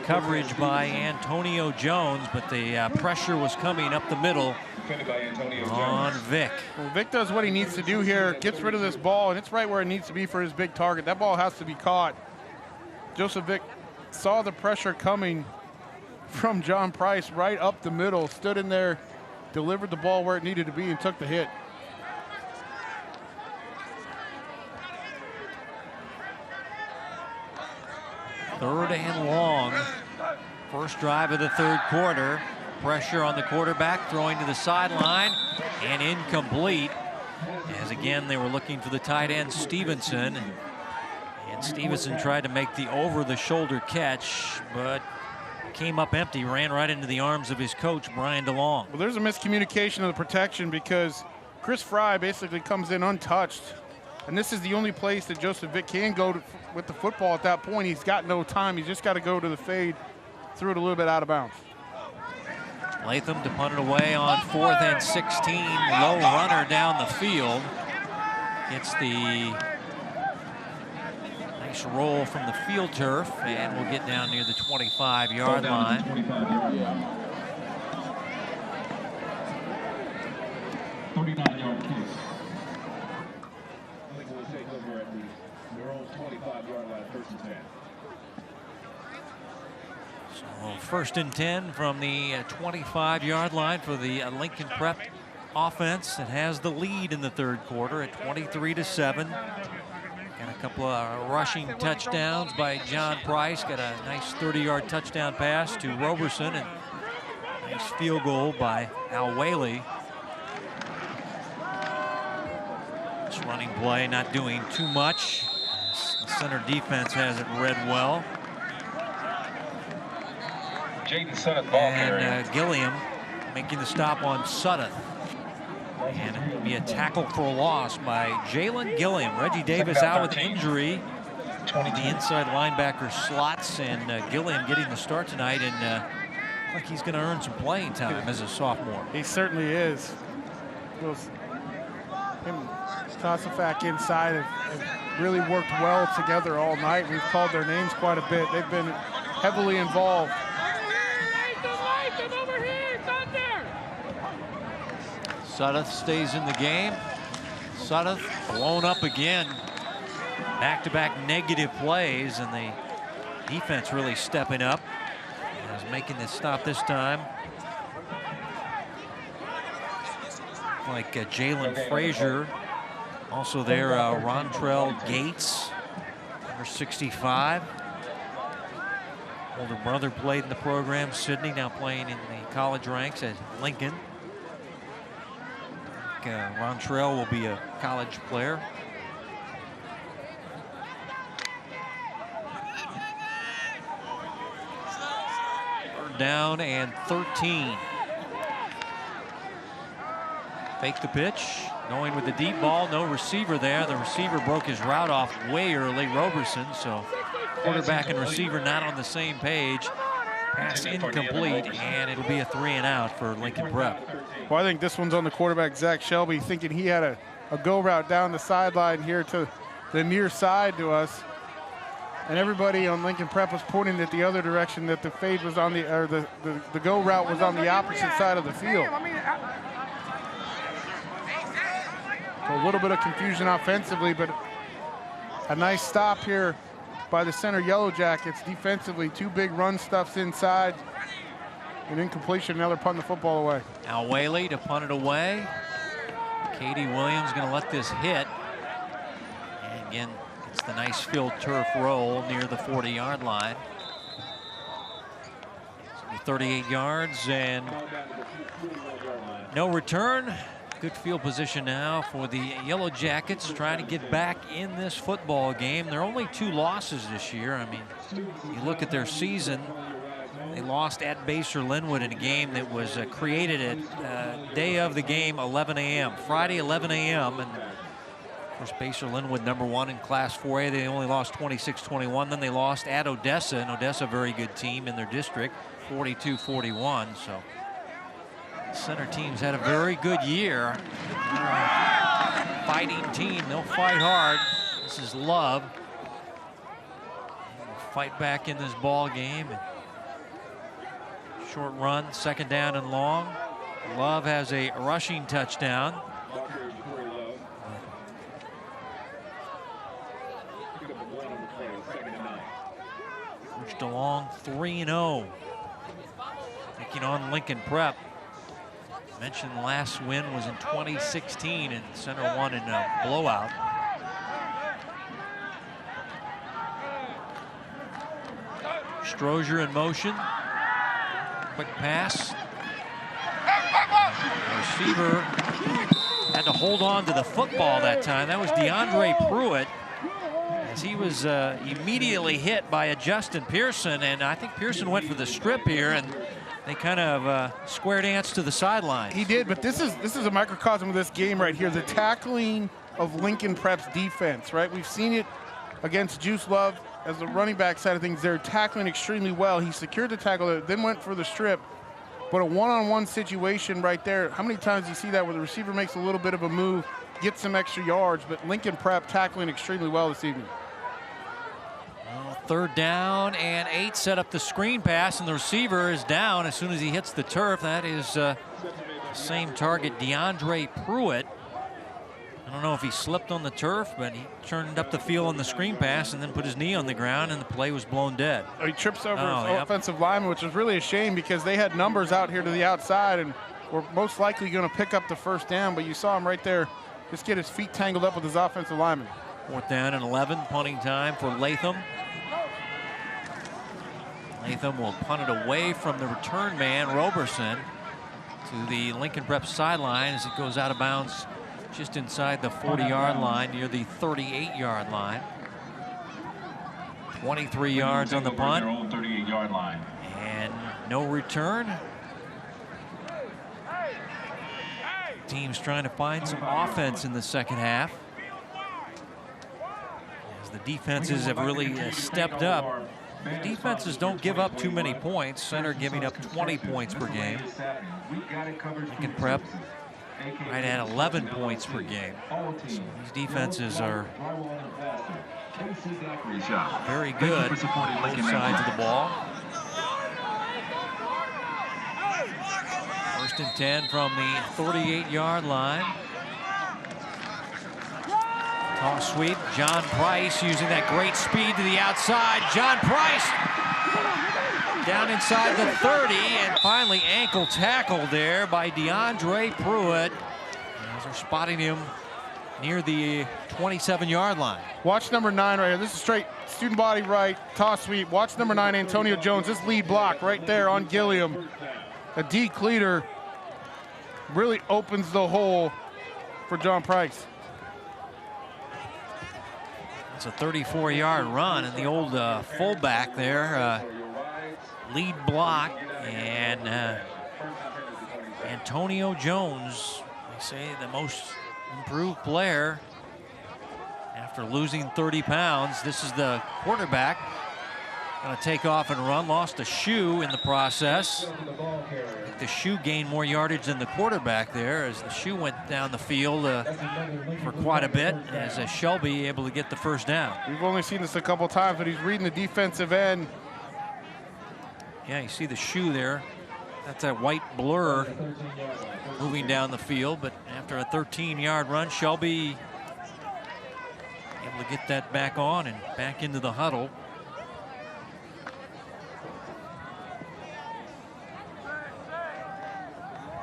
Coverage by Antonio Jones, but the pressure was coming up the middle on Vick. Well, Vick does what he needs to do here, gets rid of this ball, and it's right where it needs to be for his big target. That ball has to be caught. Joseph Vick saw the pressure coming from John Price right up the middle, stood in there, delivered the ball where it needed to be, and took the hit. Third and long. First drive of the third quarter. Pressure on the quarterback, throwing to the sideline, and incomplete. As again, they were looking for the tight end Stevenson. And Stevenson tried to make the over-the-shoulder catch, but came up empty, ran right into the arms of his coach, Brian DeLong. Well, there's a miscommunication of the protection because Chris Fry basically comes in untouched. And this is the only place that Joseph Vick can go to, with the football at that point. He's got no time. He's just got to go to the fade, threw it a little bit out of bounds. Latham to punt it away on 4th and 16. Low runner down the field. Gets the nice roll from the field turf, and will get down near the 25-yard line. 39-yard kick. Will take over at their own 25-yard line, 1st and 10. So 1st and 10 from the 25-yard line for the Lincoln Prep offense that has the lead in the third quarter at 23-7. Got a couple of rushing touchdowns by John Price. Got a nice 30-yard touchdown pass to Roberson, and nice field goal by Al Whaley. This running play not doing too much. The center defense has it read well. And Gilliam making the stop on Sudduth. And it will be a tackle for a loss by Jalen Gilliam. Reggie Davis out with injury. The inside linebacker slots, and Gilliam getting the start tonight, and looks like he's going to earn some playing time as a sophomore. He certainly is. Him, Tosafak inside have really worked well together all night. We've called their names quite a bit. They've been heavily involved. Sudduth stays in the game. Sudduth blown up again. Back-to-back negative plays, and the defense really stepping up. Is making the stop this time. Like Jalen Frazier. Also there, Rontrell Gates, number 65. Older brother played in the program. Sidney now playing in the college ranks at Lincoln. Rontrell will be a college player. Third down and 13. Fake the pitch, going with the deep ball, no receiver there. The receiver broke his route off way early, Roberson, so quarterback and receiver not on the same page. Pass incomplete, and it'll be a 3-and-out for Lincoln Prep. Well, I think this one's on the quarterback, Zach Shelby, thinking he had a go route down the sideline here to the near side to us. And everybody on Lincoln Prep was pointing at the other direction, that the fade was on the go route was on the opposite side of the field. So a little bit of confusion offensively, but a nice stop here by the center Yellow Jackets defensively. 2 big run stuffs inside. An incompletion, now they're punting the football away. Al Whaley to punt it away. Katie Williams going to let this hit. And again, it's the nice field turf roll near the 40-yard line. 38 yards and no return. Good field position now for the Yellow Jackets, trying to get back in this football game. They're only 2 losses this year. I mean, you look at their season, they lost at Baser Linwood in a game that was created at day of the game, 11 a.m. Friday, 11 a.m. And of course, Baser Linwood, #1 in Class 4A. They only lost 26-21. Then they lost at Odessa, and Odessa, a very good team in their district, 42-41. So center team's had a very good year. They're a fighting team. They'll fight hard. This is Love. They'll fight back in this ball game. Short run, 2nd down and long. Love has a rushing touchdown. Pushed along 3-0. Taking on Lincoln Prep. Mentioned the last win was in 2016 and Center won in a blowout. Strozier in motion. Quick pass. The receiver had to hold on to the football that time. That was DeAndre Pruitt, as he was immediately hit by a Justin Pearson, and I think Pearson went for the strip here, and they kind of square dance to the sideline. He did, but this is a microcosm of this game right here. The tackling of Lincoln Prep's defense, right? We've seen it against Juice Love as the running back side of things. They're tackling extremely well. He secured the tackle, then went for the strip. But a one-on-one situation right there, how many times do you see that where the receiver makes a little bit of a move, gets some extra yards, but Lincoln Prep tackling extremely well this evening. 3rd down and 8, set up the screen pass, and the receiver is down as soon as he hits the turf. That is the same target, DeAndre Pruitt. I don't know if he slipped on the turf, but he turned up the field on the screen pass and then put his knee on the ground, and the play was blown dead. He trips over his offensive lineman, which is really a shame because they had numbers out here to the outside and were most likely going to pick up the 1st down, but you saw him right there just get his feet tangled up with his offensive lineman. 4th down and 11, punting time for Latham. Latham will punt it away from the return man, Roberson, to the Lincoln Prep sideline as it goes out of bounds just inside the 40-yard line near the 38-yard line. 23 yards on the punt. 38-yard line. And no return. Team's trying to find some offense in the 2nd half, as the defenses have really stepped up. The defenses don't give up too many points. Center giving up 20 points per game. Lincoln Prep right at 11 points per game. So these defenses are very good, both sides of the ball. 1st and 10 from the 38-yard line. Toss sweep, John Price using that great speed to the outside. John Price down inside the 30, and finally ankle tackled there by DeAndre Pruitt, as they're spotting him near the 27-yard line. Watch number 9 right here. This is straight student body right, toss sweep. Watch number 9, Antonio Jones. This lead block right there on Gilliam. A D cleater really opens the hole for John Price. It's a 34-yard run, and the old fullback there, lead block, and Antonio Jones, they say the most improved player after losing 30 pounds. This is the quarterback. Going to take off and run. Lost a shoe in the process. The shoe gained more yardage than the quarterback there, as the shoe went down the field for quite a bit, as Shelby able to get the 1st down. We've only seen this a couple times, but he's reading the defensive end. Yeah, you see the shoe there. That's a white blur moving down the field, but after a 13-yard run, Shelby able to get that back on and back into the huddle.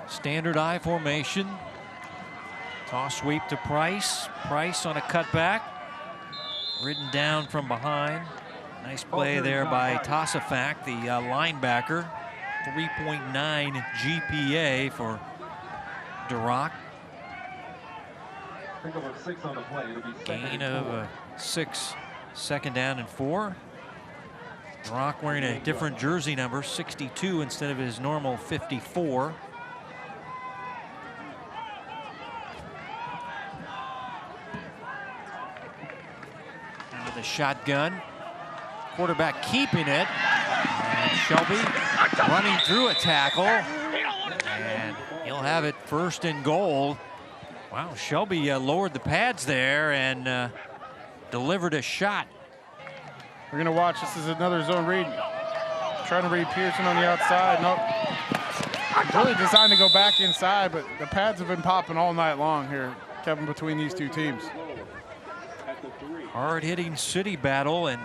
Standard I formation. Toss sweep to Price. Price on a cutback. Ridden down from behind. Nice play there by Tossafak, the linebacker. 3.9 GPA for Duroc. Pickup of 6 on the play. It'll be Gain of 6, 2nd down and 4. Rock wearing a different jersey number, 62 instead of his normal 54. With a shotgun. Quarterback keeping it. And Shelby running through a tackle. And he'll have it 1st and goal. Wow, Shelby lowered the pads there and delivered a shot. We're going to watch. This is another zone read. Trying to read Pearson on the outside. Nope. Really designed to go back inside, but the pads have been popping all night long here, Kevin, between these two teams. Hard-hitting city battle, and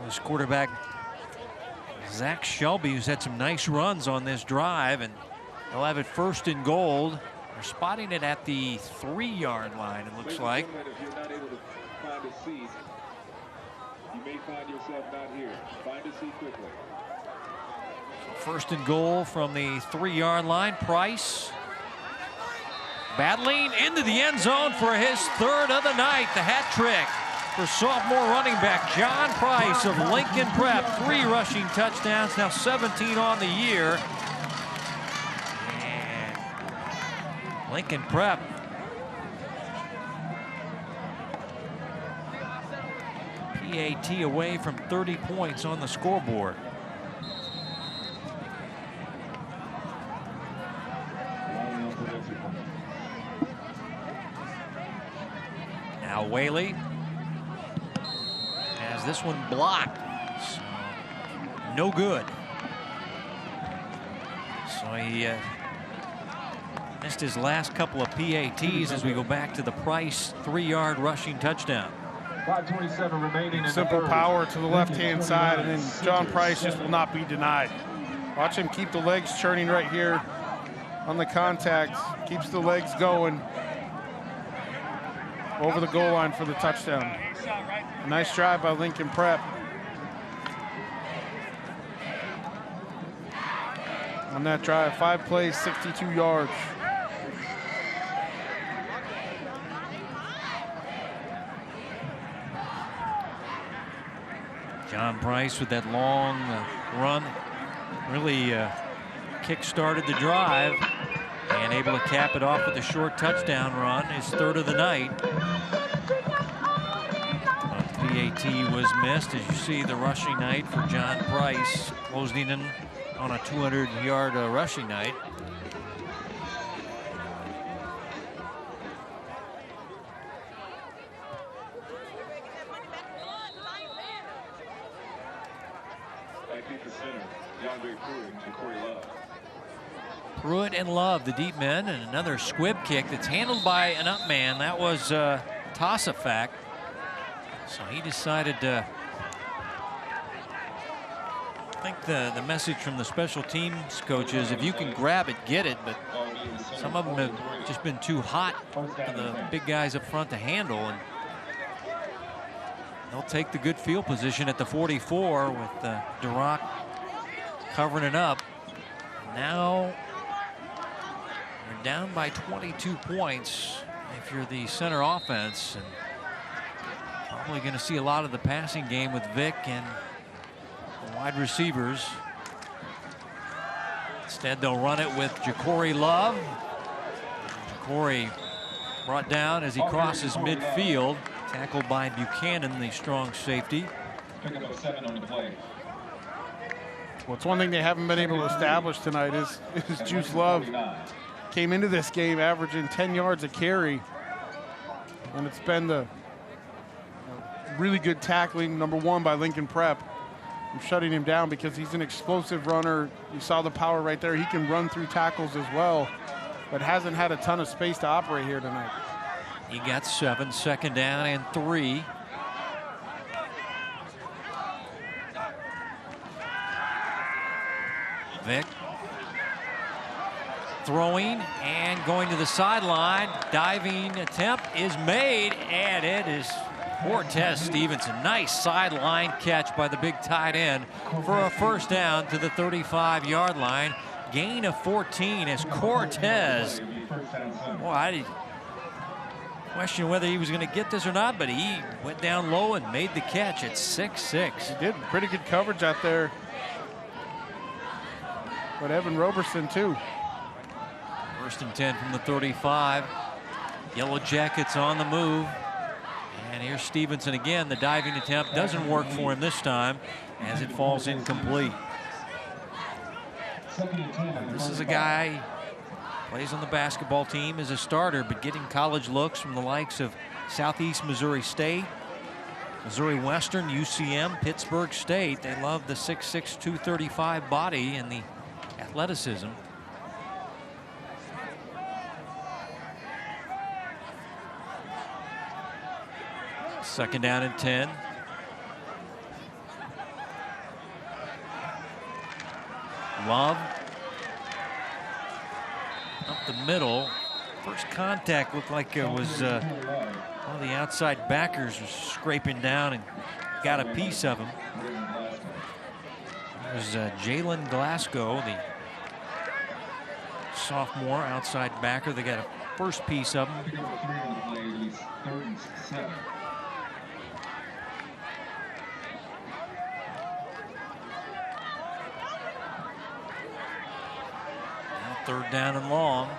this quarterback, Zach Shelby, who's had some nice runs on this drive, and they'll have it 1st and goal. They're spotting it at the 3-yard line, it looks like. If you're not able to find a seat, you may find yourself not here. Find a seat quickly. 1st and goal from the 3-yard line. Price battling into the end zone for his 3rd of the night. The hat trick for sophomore running back John Price of Lincoln Prep. 3 rushing touchdowns, now 17 on the year. And Lincoln Prep PAT away from 30 points on the scoreboard. Now Whaley has this one blocked, so no good. So he missed his last couple of PATs as we go back to the Price 3-yard rushing touchdown. 5:27 remaining. Simple power to the left-hand side, and then John Price just will not be denied. Watch him keep the legs churning right here on the contact. Keeps the legs going over the goal line for the touchdown. Nice drive by Lincoln Prep. On that drive, 5 plays, 62 yards. John Price with that long run really kick-started the drive and able to cap it off with a short touchdown run, his 3rd of the night. PAT was missed. As you see, the rushing night for John Price closing in on a 200-yard rushing night. Pruitt and Love, the deep men, and another squib kick that's handled by an up man. That was toss effect. So he decided to. I think the message from the special teams coaches, if you can grab it, get it. But some of them have just been too hot for the big guys up front to handle, and they'll take the good field position at the 44 with Duroc covering it up. Now you're down by 22 points if you're the center offense, and probably going to see a lot of the passing game with Vic and the wide receivers. Instead, they'll run it with Ja'Cory Love. Ja'Cory brought down as he crosses midfield, tackled by Buchanan, the strong safety. Pickup of 7 on the play. Well, it's one thing they haven't been able to establish tonight is Juice Love came into this game averaging 10 yards a carry, and it's been the really good tackling, number 1 by Lincoln Prep. I'm shutting him down because he's an explosive runner. You saw the power right there. He can run through tackles as well, but hasn't had a ton of space to operate here tonight. He got 7, 2nd down and 3. Vic throwing and going to the sideline. Diving attempt is made, and it is Cortez Stevenson. Nice sideline catch by the big tight end for a 1st down to the 35-yard line. Gain of 14 as Cortez. Boy, Question whether he was going to get this or not, but he went down low and made the catch at 6'6". He did pretty good coverage out there. But Evan Roberson too. 1st and 10 from the 35. Yellow Jackets on the move. And here's Stevenson again. The diving attempt doesn't work for him this time as it falls incomplete. This is a guy plays on the basketball team as a starter, but getting college looks from the likes of Southeast Missouri State, Missouri Western, UCM, Pittsburgh State. They love the 6'6", 235 body and the athleticism. Second down and 10. Love up the middle. First contact looked like it was one of the outside backers was scraping down and got a piece of him. It was Jalen Glasgow, the sophomore outside backer. They got a first piece of him. Third down and long.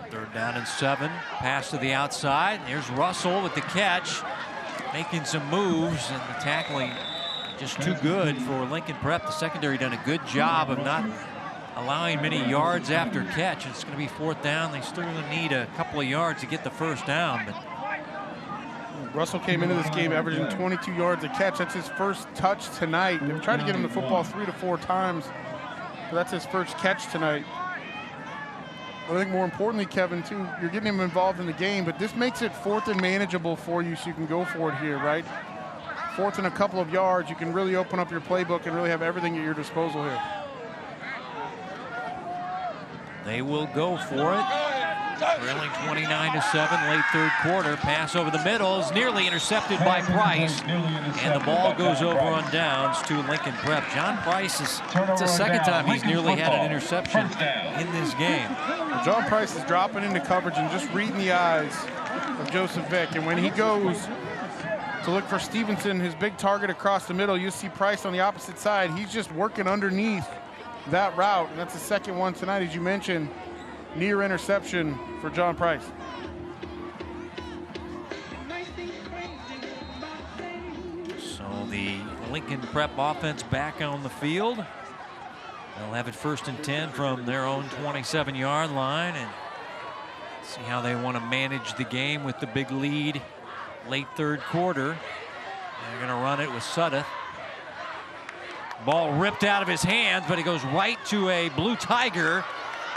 3rd down and 7. Pass to the outside. There's Russell with the catch, making some moves, and the tackling just too good for Lincoln Prep. The secondary done a good job of not allowing many yards after catch. It's going to be 4th down. They still going to need a couple of yards to get the first down. But Russell came into this game averaging 22 yards a catch. That's his first touch tonight. They've tried to get him the football 3 to 4 times, but that's his first catch tonight. I think more importantly, Kevin, too, you're getting him involved in the game, but this makes it 4th and manageable for you, so you can go for it here, right? 4th and a couple of yards, you can really open up your playbook and really have everything at your disposal here. They will go for it. Trailing 29-7, late 3rd quarter. Pass over the middle is nearly intercepted by Price, and the ball goes over on downs to Lincoln Prep. John Price it's the second time he's nearly had an interception in this game. Well, John Price is dropping into coverage and just reading the eyes of Joseph Vick, and when he goes to look for Stevenson, his big target across the middle, you see Price on the opposite side. He's just working underneath that route, and that's the second one tonight, as you mentioned. Near interception for John Price. So the Lincoln Prep offense back on the field. They'll have it 1st and 10 from their own 27-yard line, and see how they want to manage the game with the big lead late 3rd quarter. They're going to run it with Sudduth. Ball ripped out of his hands, but it goes right to a Blue Tiger.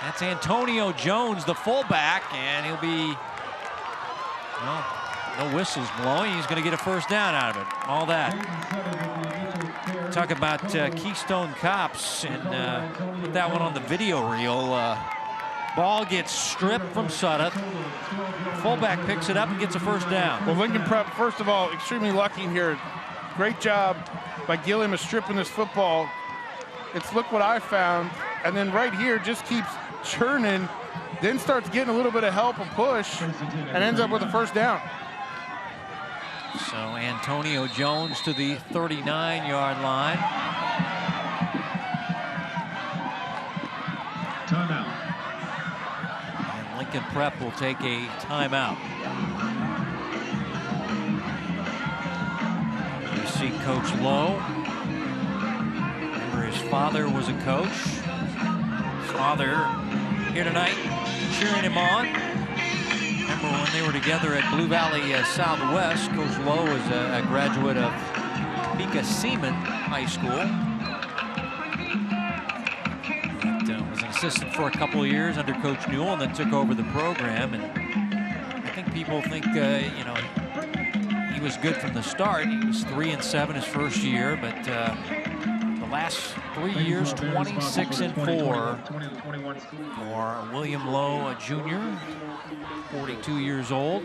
That's Antonio Jones, the fullback, and he'll be, well, no whistles blowing. He's going to get a first down out of it. All that. Talk about Keystone Cops, and put that one on the video reel. Ball gets stripped from Sudduth. Fullback picks it up and gets a first down. Well, Lincoln Prep, first of all, extremely lucky here. Great job by Gilliam of stripping this football. It's look what I found. And then right here just keeps churning, then starts getting a little bit of help and push, and ends up with a first down. So Antonio Jones to the 39-yard line. Timeout. And Lincoln Prep will take a timeout. You see Coach Lowe. Remember, his father was a coach. His father here tonight cheering him on. Remember when they were together at Blue Valley Southwest, Coach Lowe was a graduate of Topeka Seaman High School. And, was an assistant for a couple of years under Coach Newell, and then took over the program. And I think people think, you know, he was good from the start. He was 3-7 his first year, but the last 3 years, 26-4 for William Lowe, a junior, 42 years old.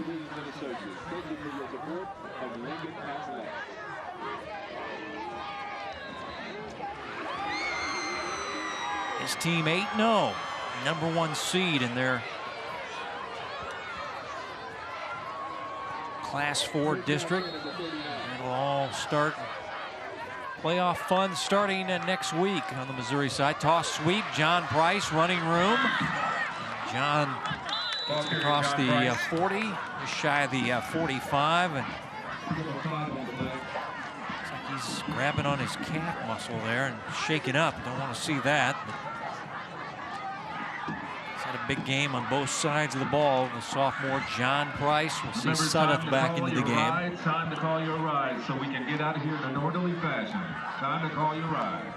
His team 8-0, #1 seed in their Class 4 district. It'll all start playoff fun starting next week on the Missouri side. Toss sweep, John Price, running room. John gets across the 40, just shy of the 45, and looks like he's grabbing on his calf muscle there and shaking up. Don't want to see that. But he's had a big game on both sides of the ball. The sophomore John Price. We'll see Sudduth back into the game. Time to call your ride so we can get out of here in an orderly fashion. Time to call your ride.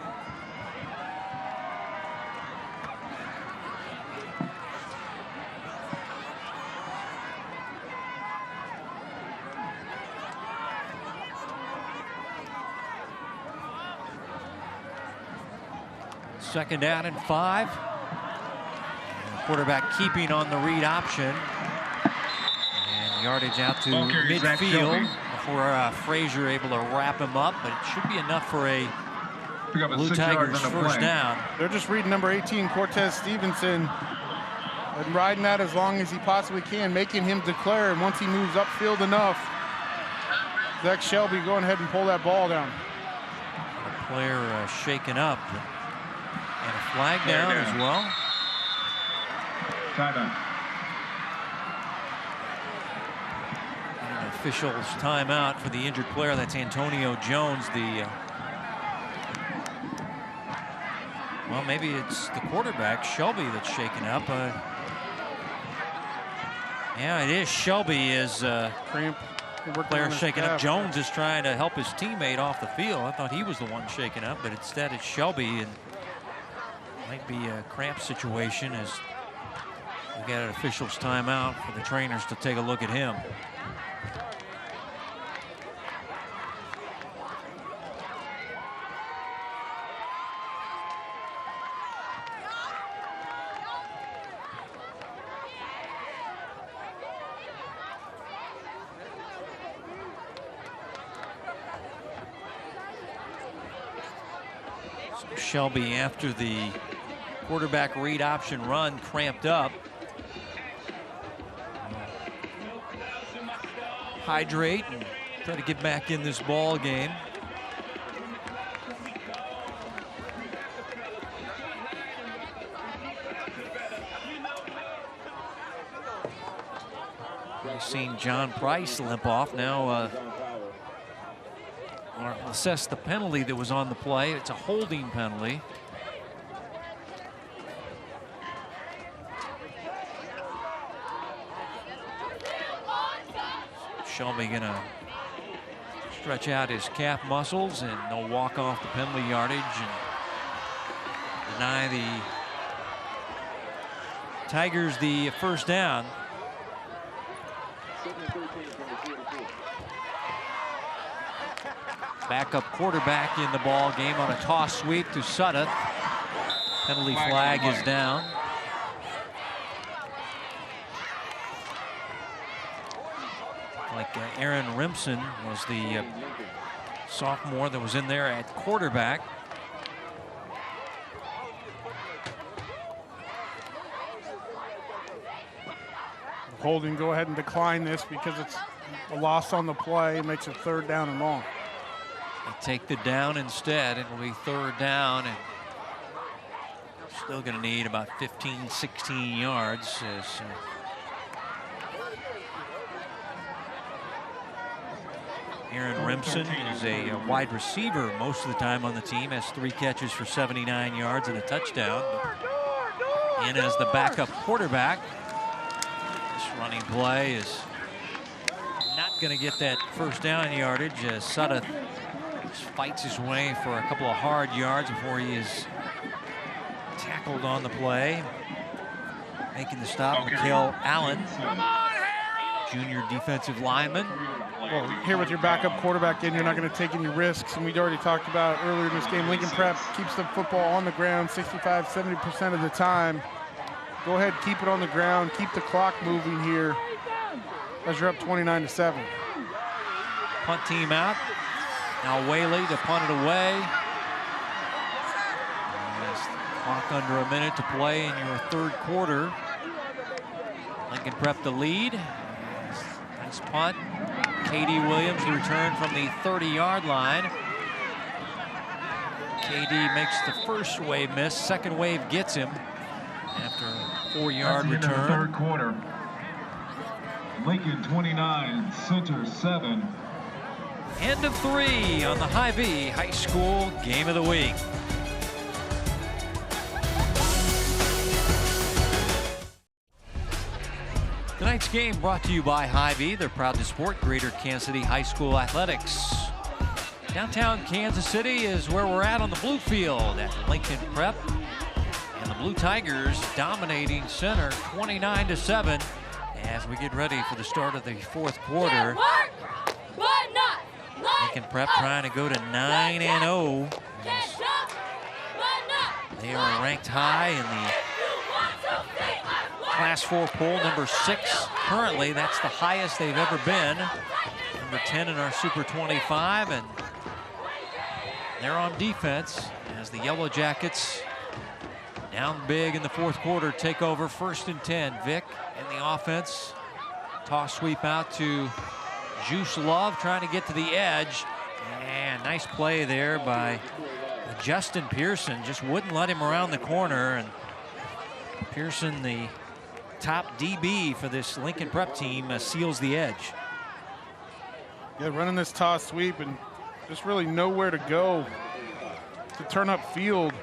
Second down and 5. Quarterback keeping on the read option. And yardage out to midfield before Frazier able to wrap him up, but it should be enough for a Blue Tigers first down. They're just reading number 18, Cortez Stevenson, and riding that as long as he possibly can, making him declare. And once he moves upfield enough, Zach Shelby going ahead and pull that ball down. The player shaken up. And a flag down as well. Timeout. An official's timeout for the injured player. That's Antonio Jones. Well, maybe it's the quarterback, Shelby, that's shaken up. Yeah, it is. Shelby is Cramp. player shaken up. Jones is trying to help his teammate off the field. I thought he was the one shaken up, but instead it's Shelby, and might be a cramp situation as we got an official's timeout for the trainers to take a look at him. So Shelby, after the quarterback read option run, cramped up. Hydrate and try to get back in this ball game. We've seen John Price limp off. Now or assess the penalty that was on the play. It's a holding penalty. Shelby gonna stretch out his calf muscles, and they'll walk off the penalty yardage and deny the Tigers the first down. Backup quarterback in the ball game on a toss sweep to Sudduth. Penalty flag is down. Like Aaron Rimpson was the sophomore that was in there at quarterback. Holding, go ahead and decline this because it's a loss on the play. It makes it third down and long. They take the down instead. It will be third down, and still going to need about 15, 16 yards. As, Aaron Rimpson is a wide receiver most of the time on the team, has 3 catches for 79 yards and a touchdown. And as the backup quarterback, this running play is not going to get that first down yardage as Sudduth just fights his way for a couple of hard yards before he is tackled on the play. Making the stop, Mikael Allen, junior defensive lineman. Well, here with your backup quarterback in, you're not going to take any risks. And we'd already talked about earlier in this game, Lincoln Prep keeps the football on the ground 65, 70% of the time. Go ahead, keep it on the ground, keep the clock moving here as you're up 29-7. Punt team out. Now Whaley to punt it away. Clock under a minute to play in your third quarter. Lincoln Prep the lead. Nice punt. KD Williams, the return from the 30-yard line. KD makes the first wave miss. Second wave gets him after a 4-yard return. Third quarter. Lincoln 29, Center 7. End of 3 on the Hy-Vee High School Game of the Week. Tonight's game brought to you by Hy-Vee. They're proud to support Greater Kansas City High School athletics. Downtown Kansas City is where we're at on the blue field at Lincoln Prep. And the Blue Tigers dominating center 29-7 as we get ready for the start of the fourth quarter. Lincoln Prep trying to go to 9-0. They are ranked high in the Class 4 poll, number 6 currently. That's the highest they've ever been. Number 10 in our Super 25, and they're on defense as the Yellow Jackets, down big in the fourth quarter, take over 1st and 10. Vic in the offense. Toss sweep out to Juice Love, trying to get to the edge. And nice play there by Justin Pearson. Just wouldn't let him around the corner. And Pearson, the top DB for this Lincoln Prep team, seals the edge. Yeah, running this toss sweep and just really nowhere to go to turn up field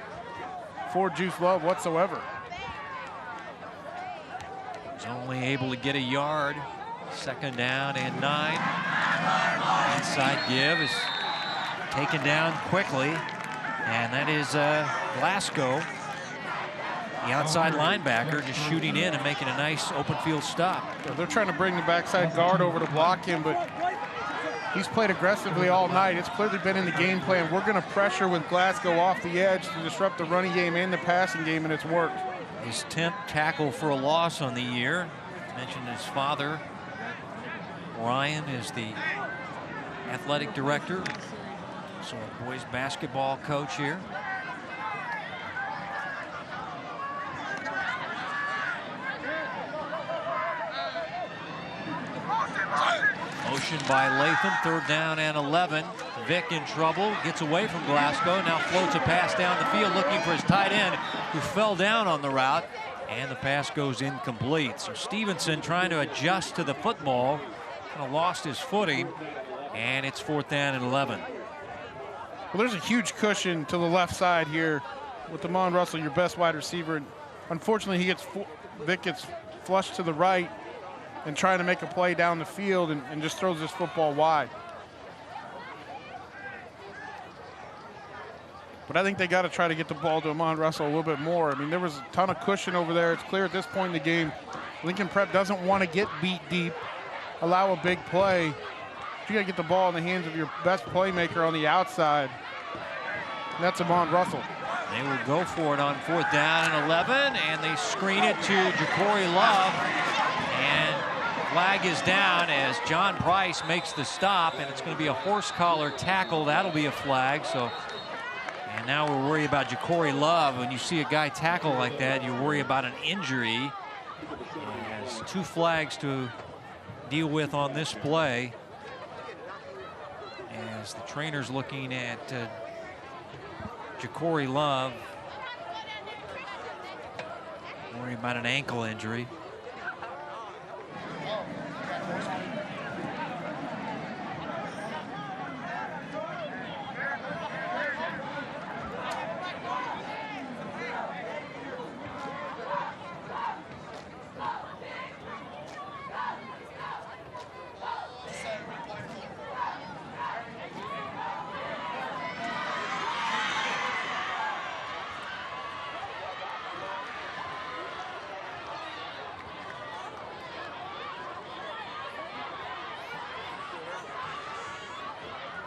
for Juice Love whatsoever. He's only able to get a yard. 2nd down and 9. Inside give is taken down quickly, and that is Glasgow, the outside linebacker, just shooting in and making a nice open field stop. They're trying to bring the backside guard over to block him, but he's played aggressively all night. It's clearly been in the game plan. We're going to pressure with Glasgow off the edge to disrupt the running game and the passing game, and it's worked. His 10th tackle for a loss on the year. Mentioned his father, Ryan, is the athletic director, so a boys basketball coach here. Motion by Latham, 3rd down and 11. Vic in trouble, gets away from Glasgow, now floats a pass down the field looking for his tight end, who fell down on the route, and the pass goes incomplete. So Stevenson trying to adjust to the football, kind of lost his footing, and it's 4th down and 11. Well, there's a huge cushion to the left side here with Amon Russell, your best wide receiver. And unfortunately, Vic gets flushed to the right and trying to make a play down the field and just throws this football wide. But I think they got to try to get the ball to Amon Russell a little bit more. I mean, there was a ton of cushion over there. It's clear at this point in the game, Lincoln Prep doesn't want to get beat deep, allow a big play. You got to get the ball in the hands of your best playmaker on the outside. And that's Amon Russell. They will go for it on 4th down and 11, and they screen it to Ja'Cory Love. And flag is down as John Price makes the stop, and it's going to be a horse collar tackle. That'll be a flag. So, and now we're worried about Ja'Cory Love. When you see a guy tackle like that, you worry about an injury. He has 2 flags to deal with on this play, as the trainer's looking at Ja'Cory Love, worried about an ankle injury.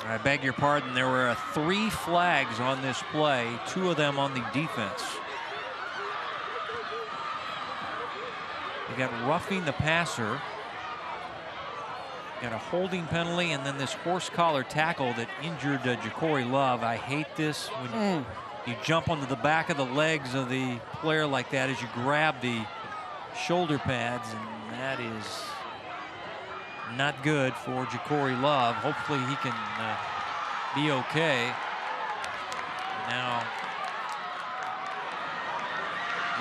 I beg your pardon, there were 3 flags on this play, 2 of them on the defense. We got roughing the passer, got a holding penalty, and then this horse collar tackle that injured Ja'Cory Love. I hate this when you jump onto the back of the legs of the player like that as you grab the shoulder pads, and that is not good for Ja'Cory Love. Hopefully he can be okay. Now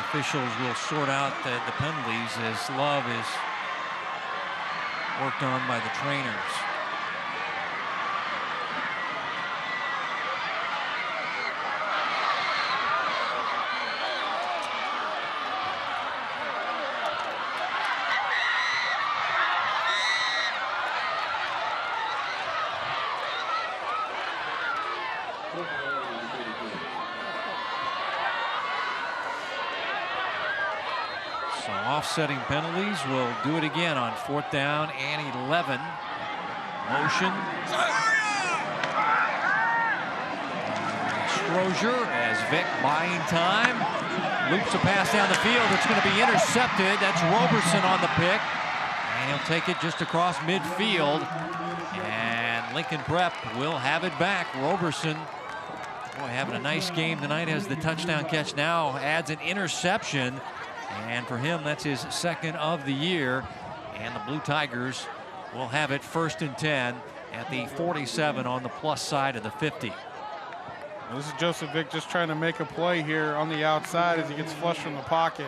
officials will sort out the penalties as Love is worked on by the trainers. So offsetting penalties will do it again on 4th down and 11. Motion. Strozier as Vic buying time. Loops a pass down the field. It's going to be intercepted. That's Roberson on the pick. And he'll take it just across midfield. And Lincoln Prep will have it back. Roberson, boy, having a nice game tonight, has the touchdown catch. Now adds an interception. And for him, that's his 2nd of the year. And the Blue Tigers will have it 1st and 10 at the 47 on the plus side of the 50. Well, this is Joseph Vick just trying to make a play here on the outside as he gets flushed from the pocket.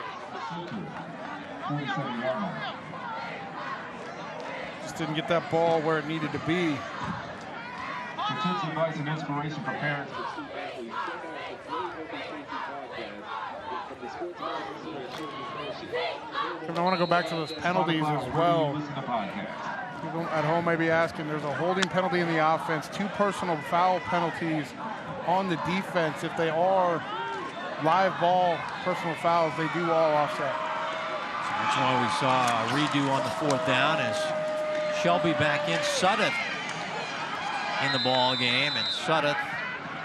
Just didn't get that ball where it needed to be. Tips, advice, and inspiration for parents. I want to go back to those penalties as well. People at home may be asking, there's a holding penalty in the offense, 2 personal foul penalties on the defense. If they are live ball personal fouls, they do all offset. So that's why we saw a redo on the 4th down as Shelby back in. Sudduth in the ball game, and Sudduth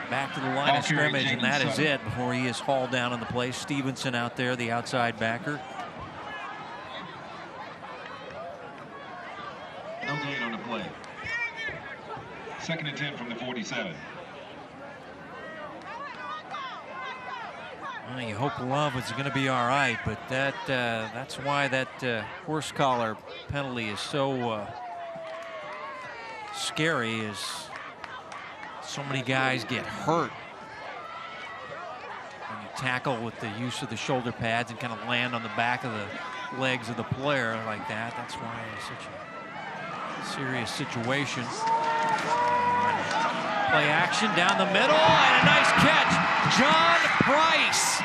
back to the line of scrimmage, and that is it before he is hauled down on the play. Stevenson out there, the outside backer. No gain on the play. 2nd and 10 from the 47. Well, you hope Love is going to be all right, but that's why that horse collar penalty is so scary, is so many guys get hurt when you tackle with the use of the shoulder pads and kind of land on the back of the legs of the player like that. That's why it's such a serious situation. Play action down the middle, and a nice catch. John Price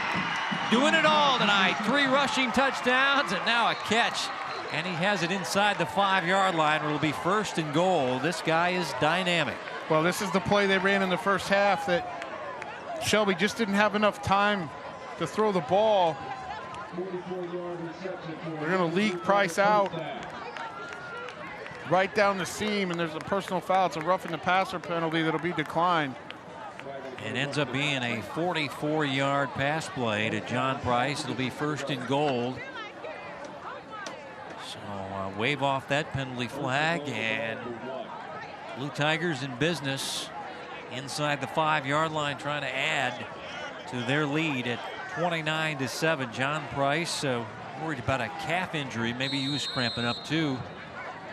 doing it all tonight. 3 rushing touchdowns and now a catch. And he has it inside the 5-yard line where it'll be 1st and goal. This guy is dynamic. Well, this is the play they ran in the first half that Shelby just didn't have enough time to throw the ball. They're going to league Price out right down the seam, and there's a personal foul. It's a roughing the passer penalty that'll be declined. It ends up being a 44-yard pass play to John Price. It'll be 1st and goal. So wave off that penalty flag, and Blue Tigers in business inside the 5-yard line, trying to add to their lead at 29-7. John Price worried about a calf injury. Maybe he was cramping up too.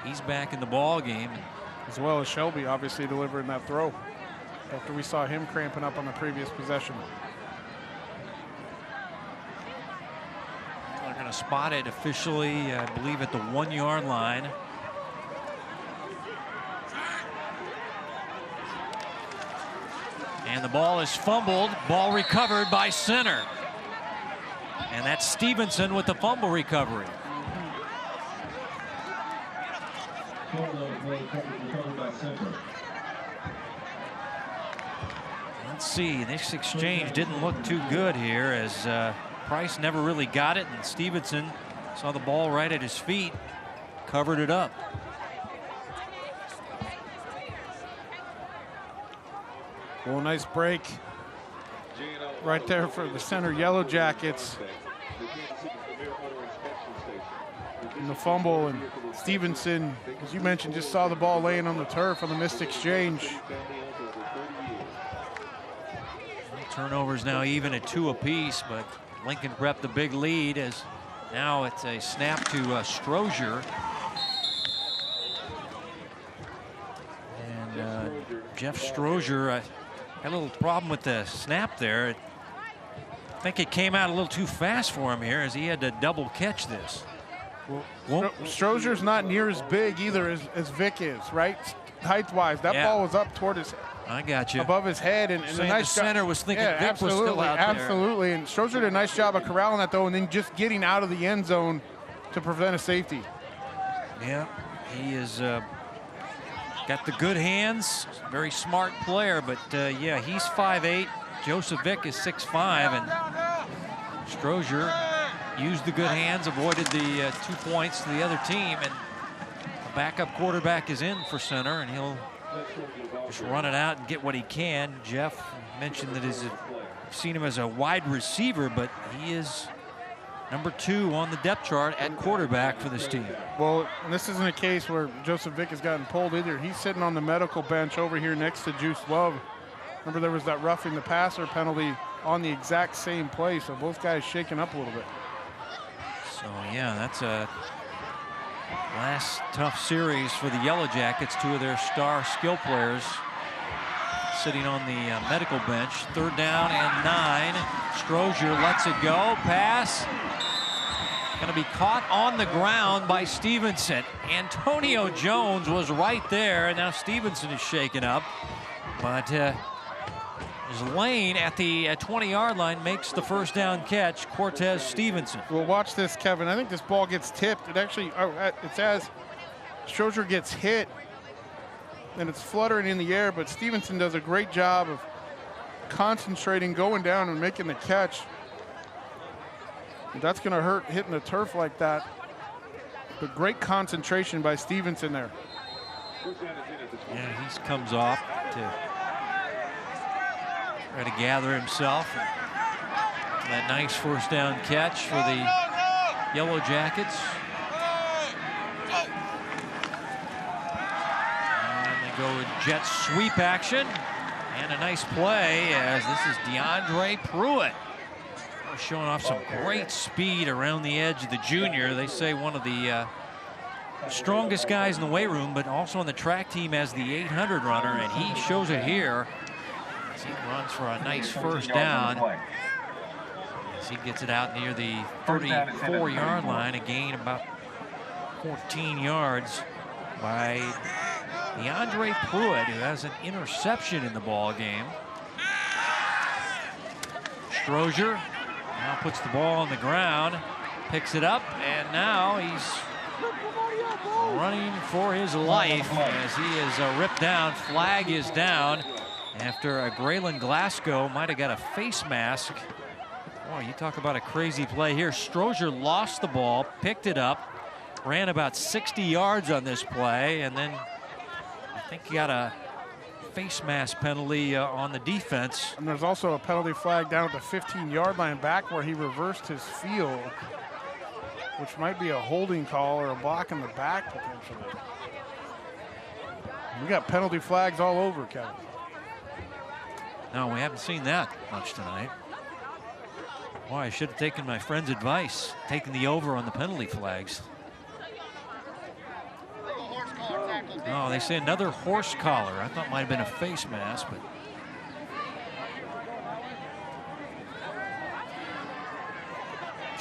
He's back in the ball game. As well as Shelby obviously delivering that throw after we saw him cramping up on the previous possession. They're going to spot it officially, I believe, at the 1-yard line. And the ball is fumbled. Ball recovered by center. And that's Stevenson with the fumble recovery. Let's see, this exchange didn't look too good here as Price never really got it, and Stevenson saw the ball right at his feet, covered it up. Well, nice break right there for the center Yellow Jackets. And the fumble, and Stevenson, as you mentioned, just saw the ball laying on the turf on the missed exchange. Turnovers now even at 2 apiece, but Lincoln Prep the big lead as now it's a snap to Strozier. Jeff Strozier had a little problem with the snap there. I think it came out a little too fast for him here as he had to double catch this. Well, Strozier's not near as big either as Vic is, right? Height-wise, that ball was up toward his. I got you. Above his head, and a nice the center was thinking Vic was still out there. Absolutely, and Strozier did a nice job of corralling that though, and then just getting out of the end zone to prevent a safety. Yeah, he is got the good hands, very smart player, but yeah, he's 5'8". Joseph Vick is 6'5", and Strozier used the good hands, avoided the 2 points to the other team, and the backup quarterback is in for center, and he'll just run it out and get what he can. Jeff mentioned that I've seen him as a wide receiver, but he is number 2 on the depth chart at quarterback for this team. Well, this isn't a case where Joseph Vick has gotten pulled either. He's sitting on the medical bench over here next to Juice Love. Remember, there was that roughing the passer penalty on the exact same play, so both guys shaking up a little bit. So yeah, that's a last tough series for the Yellow Jackets. 2 of their star skill players sitting on the medical bench. 3rd down and 9. Strozier lets it go. Pass. Going to be caught on the ground by Stevenson. Antonio Jones was right there, and now Stevenson is shaken up. But Lane at the 20-yard line makes the 1st down catch. Cortez Stevenson. Well, watch this, Kevin. I think this ball gets tipped. It actually, it's as Strozier gets hit, and it's fluttering in the air, but Stevenson does a great job of concentrating, going down and making the catch. That's going to hurt hitting the turf like that. But great concentration by Stevenson there. Yeah, he comes off to try to gather himself. That nice 1st down catch for the Yellow Jackets. And they go with jet sweep action. And a nice play as this is DeAndre Pruitt. Showing off some great speed around the edge of the junior. They say one of the strongest guys in the weight room, but also on the track team as the 800 runner, and he shows it here as he runs for a nice 1st down. As he gets it out near the 34-yard line, a gain about 14 yards by DeAndre Pruitt, who has an interception in the ball game. Strozier now puts the ball on the ground, picks it up, and now he's running for his life as he is ripped down. Flag is down after Graylin Glasgow might have got a face mask. Boy, you talk about a crazy play here. Strozier lost the ball, picked it up, ran about 60 yards on this play, and then I think he got a face mask penalty on the defense. And there's also a penalty flag down at the 15-yard line back where he reversed his field, which might be a holding call or a block in the back potentially. We got penalty flags all over, Kevin. No, we haven't seen that much tonight. Boy, I should have taken my friend's advice, taking the over on the penalty flags. Oh, they say another horse collar. I thought it might have been a face mask, but.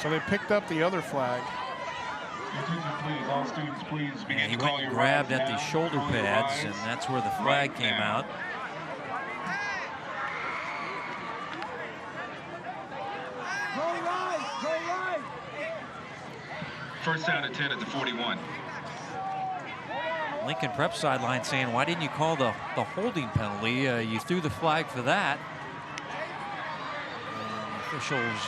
So they picked up the other flag. All students, please begin He to went call and your grabbed rides at the now. shoulder pads, and that's where the flag came out. Go right, go right. 1st down and 10 at the 41. Lincoln Prep sideline saying, why didn't you call the holding penalty? You threw the flag for that. And officials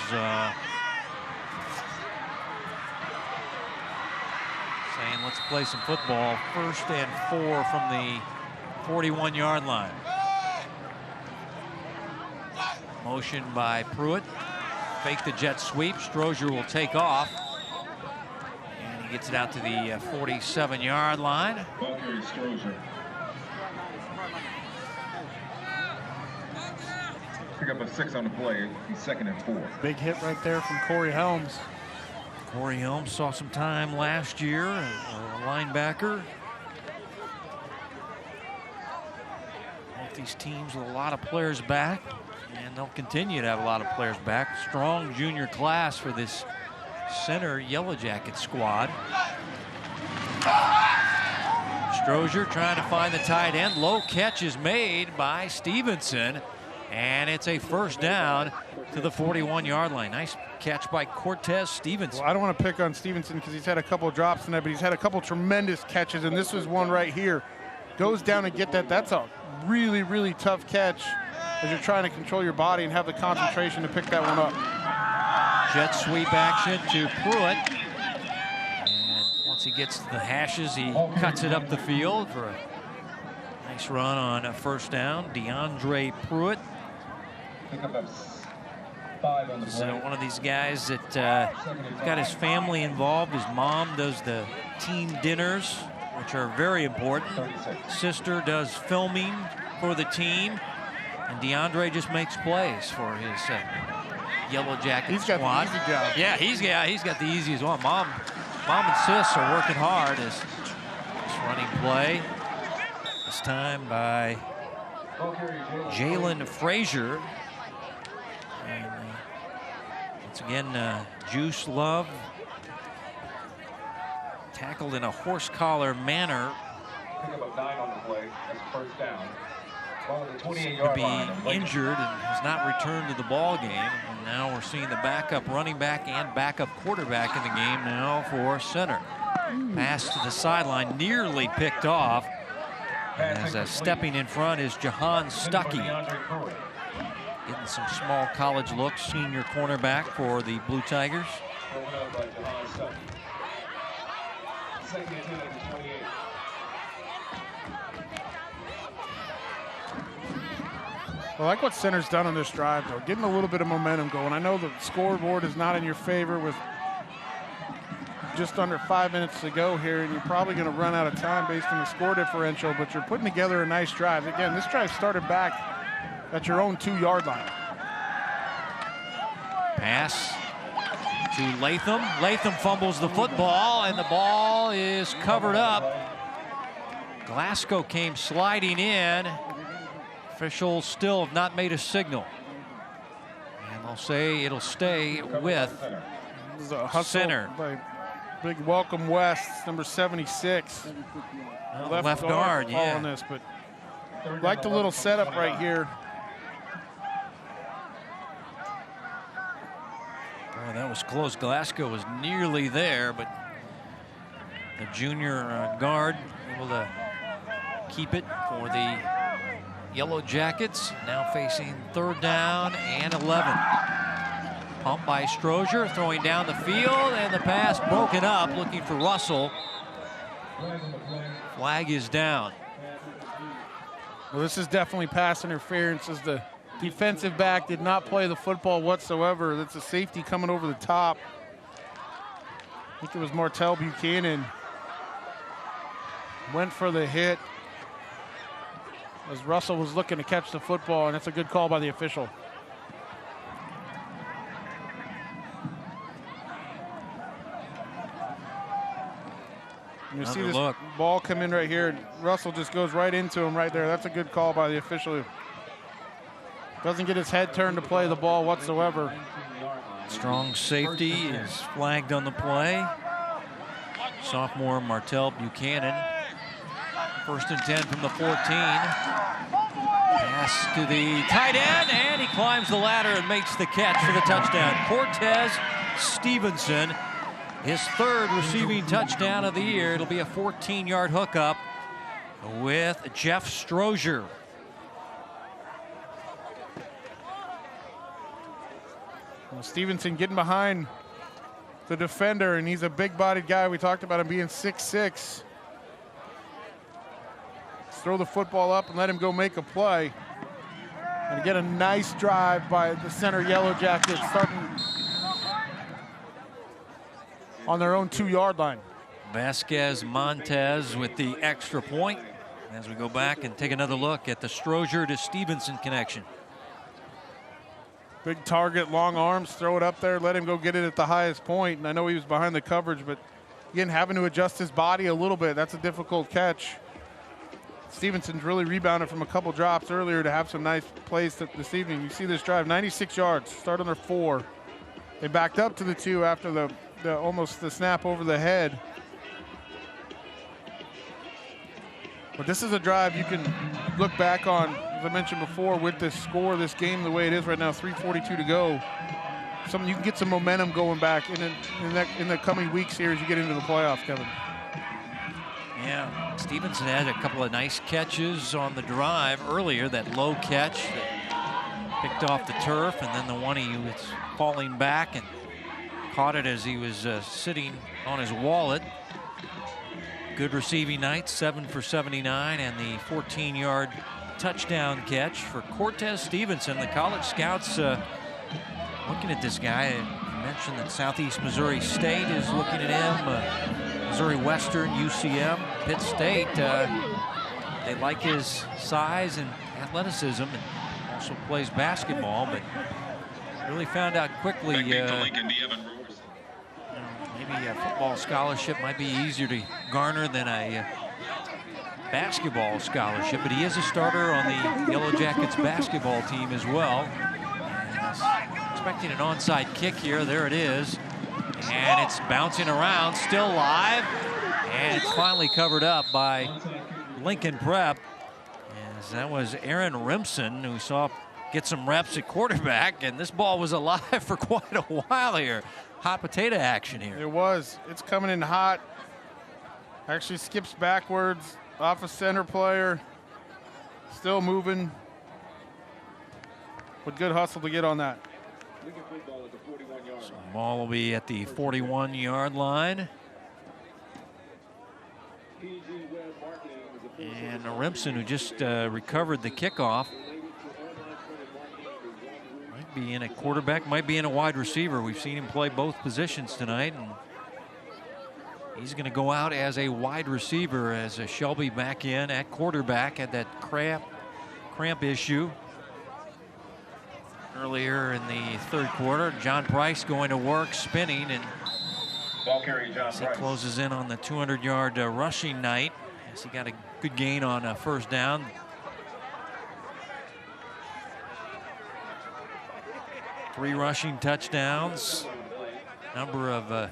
saying, let's play some football. 1st and 4 from the 41-yard line. Motion by Pruitt. Fake the jet sweep. Strozier will take off. And he gets it out to the 47-yard line. Ball carrier Strozier. Pick up a 6 on the play. He's 2nd and 4. Big hit right there from Corey Helms. Corey Helms saw some time last year, a linebacker. These teams with a lot of players back, and they'll continue to have a lot of players back. Strong junior class for this center Yellow Jacket squad. Strozier trying to find the tight end. Low catch is made by Stevenson, and it's a first down to the 41-yard line. Nice catch by Cortez Stevenson. Well, I don't want to pick on Stevenson because he's had a couple of drops tonight, but he's had a couple tremendous catches, and this was one right here. Goes down and get that. That's a really, really tough catch as you're trying to control your body and have the concentration to pick that one up. Jet sweep action to Pruitt. And once he gets to the hashes, he cuts it up the field for a nice run on a first down. DeAndre Pruitt. He's one of these guys that got his family involved. His mom does the team dinners, which are very important. Sister does filming for the team. And DeAndre just makes plays for his Yellow Jacket squad. Got the easy job. Yeah, he's got the easiest one. Mom and sis are working hard as this running play. This time by Jalen Frazier. And once again, Juice Love tackled in a horse collar manner. Pick up a 9 on the play. That's first down. To be injured and has not returned to the ball game. And now we're seeing the backup running back and backup quarterback in the game now for center. Pass to the sideline, nearly picked off. And as stepping in front is Jahan Stuckey. Getting some small college looks, senior cornerback for the Blue Tigers. I like what center's done on this drive, though. Getting a little bit of momentum going. I know the scoreboard is not in your favor with just under 5 minutes to go here, and you're probably going to run out of time based on the score differential, but you're putting together a nice drive. Again, this drive started back at your own 2-yard line. Pass to Latham. Latham fumbles the football, and the ball is covered up. Glasgow came sliding in. Officials still have not made a signal. And they'll say it'll stay with center. By big Welcome West, number 76. Left guard, yeah. On this, but like the little setup right here. Boy, that was close. Glasgow was nearly there, but the junior guard able to keep it for the Yellow Jackets. Now facing third down and 11. Pump by Strozier, throwing down the field, and the pass broken up, looking for Russell. Flag is down. Well, this is definitely pass interference as the defensive back did not play the football whatsoever. That's a safety coming over the top. I think it was Martell Buchanan. Went for the hit as Russell was looking to catch the football, and that's a good call by the official. You see this ball come in right here. Russell just goes right into him right there. That's a good call by the official. Doesn't get his head turned to play the ball whatsoever. Strong safety is flagged on the play. Sophomore Martell Buchanan. 1st and 10 from the 14. Pass to the tight end, and he climbs the ladder and makes the catch for the touchdown. Cortez Stevenson, his 3rd receiving touchdown of the year. It'll be a 14-yard hookup with Jeff Strozier. Well, Stevenson getting behind the defender, and he's a big-bodied guy. We talked about him being 6'6". Throw the football up and let him go make a play. And get a nice drive by the center Yellow Jackets, starting on their own 2-yard line. Vasquez Montez with the extra point as we go back and take another look at the Strozier to Stevenson connection. Big target, long arms, throw it up there, let him go get it at the highest point. And I know he was behind the coverage, but again, having to adjust his body a little bit, that's a difficult catch. Stevenson's really rebounded from a couple drops earlier to have some nice plays this evening. You see this drive, 96 yards, start on their 4. They backed up to the 2 after the almost the snap over the head. But this is a drive you can look back on, as I mentioned before, with this score, this game the way it is right now, 3:42 to go. Something you can get some momentum going back in the coming weeks here as you get into the playoffs, Kevin. Yeah, Stevenson had a couple of nice catches on the drive earlier. That low catch that picked off the turf, and then the one he was falling back and caught it as he was sitting on his wallet. Good receiving night, 7 for 79, and the 14-yard touchdown catch for Cortez Stevenson. The college scouts looking at this guy. I mentioned that Southeast Missouri State is looking at him. Missouri Western, UCM, Pitt State. They like his size and athleticism, and also plays basketball, but really found out quickly maybe a football scholarship might be easier to garner than a basketball scholarship, but he is a starter on the Yellow Jackets basketball team as well. And expecting an onside kick here. There it is. And it's bouncing around, still live, and it's finally covered up by Lincoln Prep. As that was Aaron Remsen, who saw get some reps at quarterback, and this ball was alive for quite a while here. Hot potato action here. It was. It's coming in hot. Actually skips backwards off a center player. Still moving. With good hustle to get on that. So the ball will be at the 41-yard line. And Remsen, who just recovered the kickoff, might be in a quarterback, might be in a wide receiver. We've seen him play both positions tonight, and he's going to go out as a wide receiver as a Shelby back in at quarterback, had that cramp issue earlier in the third quarter. John Price going to work, spinning, and he closes in on the 200-yard rushing night as he got a good gain on a first down. Three rushing touchdowns, number of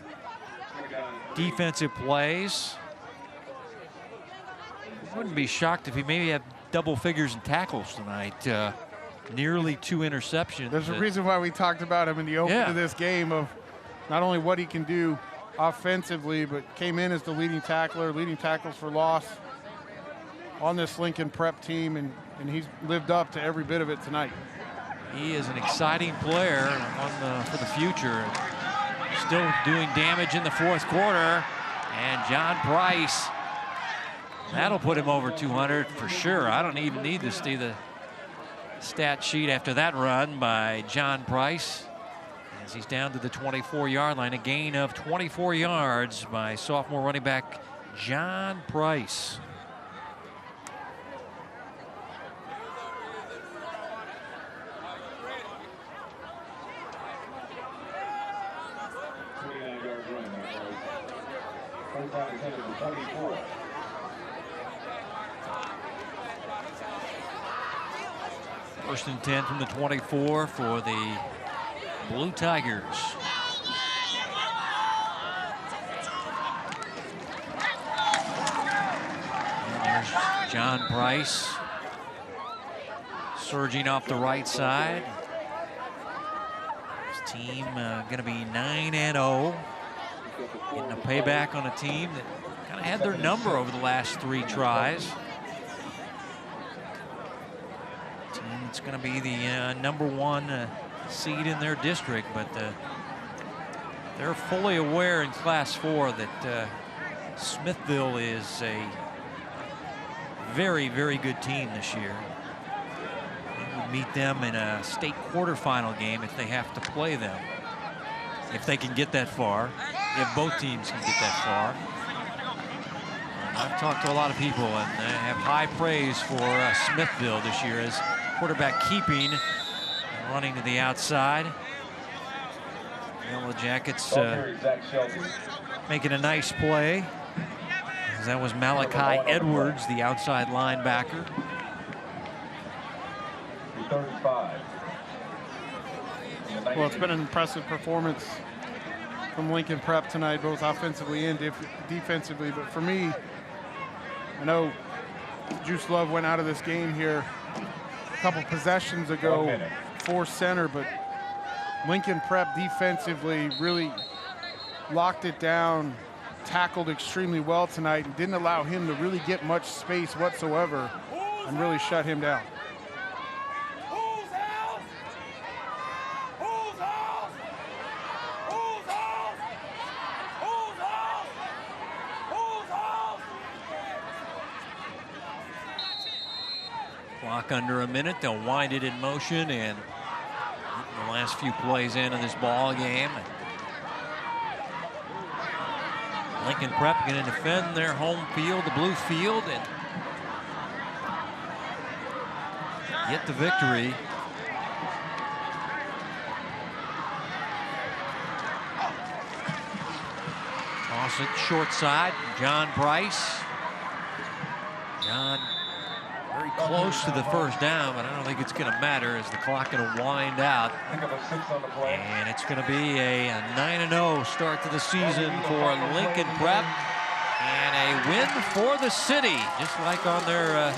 defensive plays. Wouldn't be shocked if he maybe had double figures in tackles tonight. Nearly 2 interceptions. There's a reason why we talked about him in the open of this game, of not only what he can do offensively, but came in as the leading tackler, leading tackles for loss on this Lincoln Prep team, and he's lived up to every bit of it tonight. He is an exciting player for the future. Still doing damage in the fourth quarter, and John Price, that'll put him over 200 for sure. I don't even need to see the stat sheet after that run by John Price, as he's down to the 24-yard line. A gain of 24 yards by sophomore running back John Price. First and 10 from the 24 for the Blue Tigers. And there's John Price surging off the right side. His team going to be 9-0. Getting a payback on a team that kind of had their number over the last 3 tries. It's going to be the number 1 seed in their district, but they're fully aware in Class 4 that Smithville is a very, very good team this year. They would meet them in a state quarterfinal game if they have to play them, if they can get that far, if both teams can get that far. And I've talked to a lot of people, and they have high praise for Smithville this year as quarterback keeping and running to the outside. Yellow Jackets making a nice play. That was Malachi Edwards, the outside linebacker. 35. Well, it's been an impressive performance from Lincoln Prep tonight, both offensively and defensively. But for me, I know Juice Love went out of this game here a couple possessions ago for center, but Lincoln Prep defensively really locked it down, tackled extremely well tonight, and didn't allow him to really get much space whatsoever and really shut him down. Clock under a minute. They'll wind it in motion, and the last few plays into this ball game. Lincoln Prep going to defend their home field, the blue field, and get the victory. Toss it short side. John Price. John very close to the first down, but I don't think it's going to matter as the clock going to wind out. And it's going to be a 9-0 start to the season for Lincoln Prep. And a win for the city, just like on their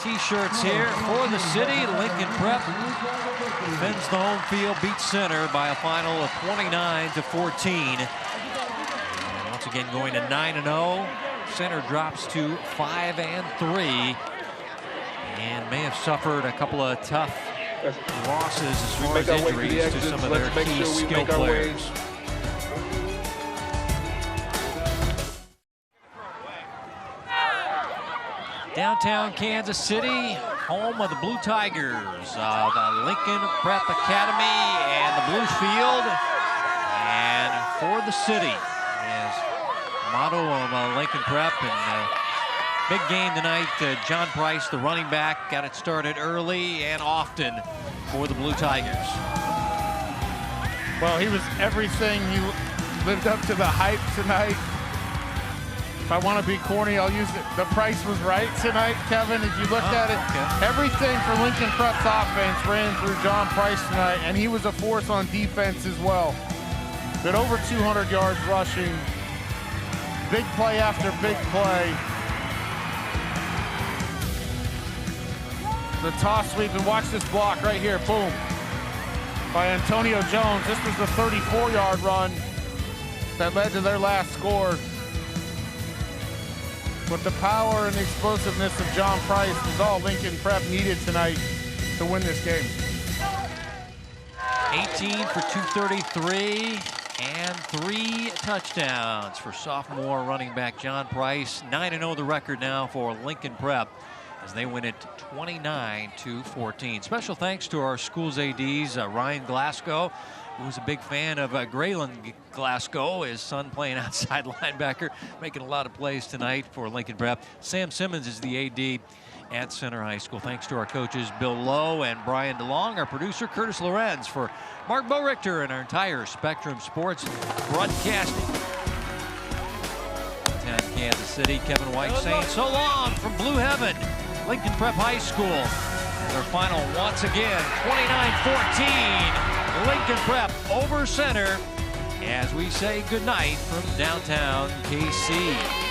T-shirts here. For the city, Lincoln Prep defends the home field, beats center by a final of 29-14. And once again, going to 9-0. Center drops to 5-3 and may have suffered a couple of tough losses as far as injuries to some of their key skill players. Downtown Kansas City, home of the Blue Tigers of Lincoln Prep Academy and the Blue Field. And for the city is motto of Lincoln Prep, and big game tonight. John Price, the running back, got it started early and often for the Blue Tigers. Well, he was everything. He lived up to the hype tonight. If I want to be corny, I'll use it. The price was right tonight, Kevin. If you looked at it, everything for Lincoln Prep's offense ran through John Price tonight, and he was a force on defense as well. But over 200 yards rushing. Big play after big play. The toss sweep, and watch this block right here, boom, by Antonio Jones. This was the 34-yard run that led to their last score. But the power and the explosiveness of John Price is all Lincoln Prep needed tonight to win this game. 18 for 233. And 3 touchdowns for sophomore running back John Price. 9-0 the record now for Lincoln Prep as they win it 29-14. Special thanks to our school's ADs, Ryan Glasgow, who was a big fan of Graylin Glasgow, his son playing outside linebacker, making a lot of plays tonight for Lincoln Prep. Sam Simmons is the AD at Center High School. Thanks to our coaches Bill Lowe and Brian DeLong, our producer Curtis Lorenz, for Mark Borichter and our entire Spectrum Sports broadcasting. Down Kansas City, Kevin White saying so long from Blue Heaven, Lincoln Prep High School. Their final once again, 29-14, Lincoln Prep over Center as we say goodnight from downtown KC.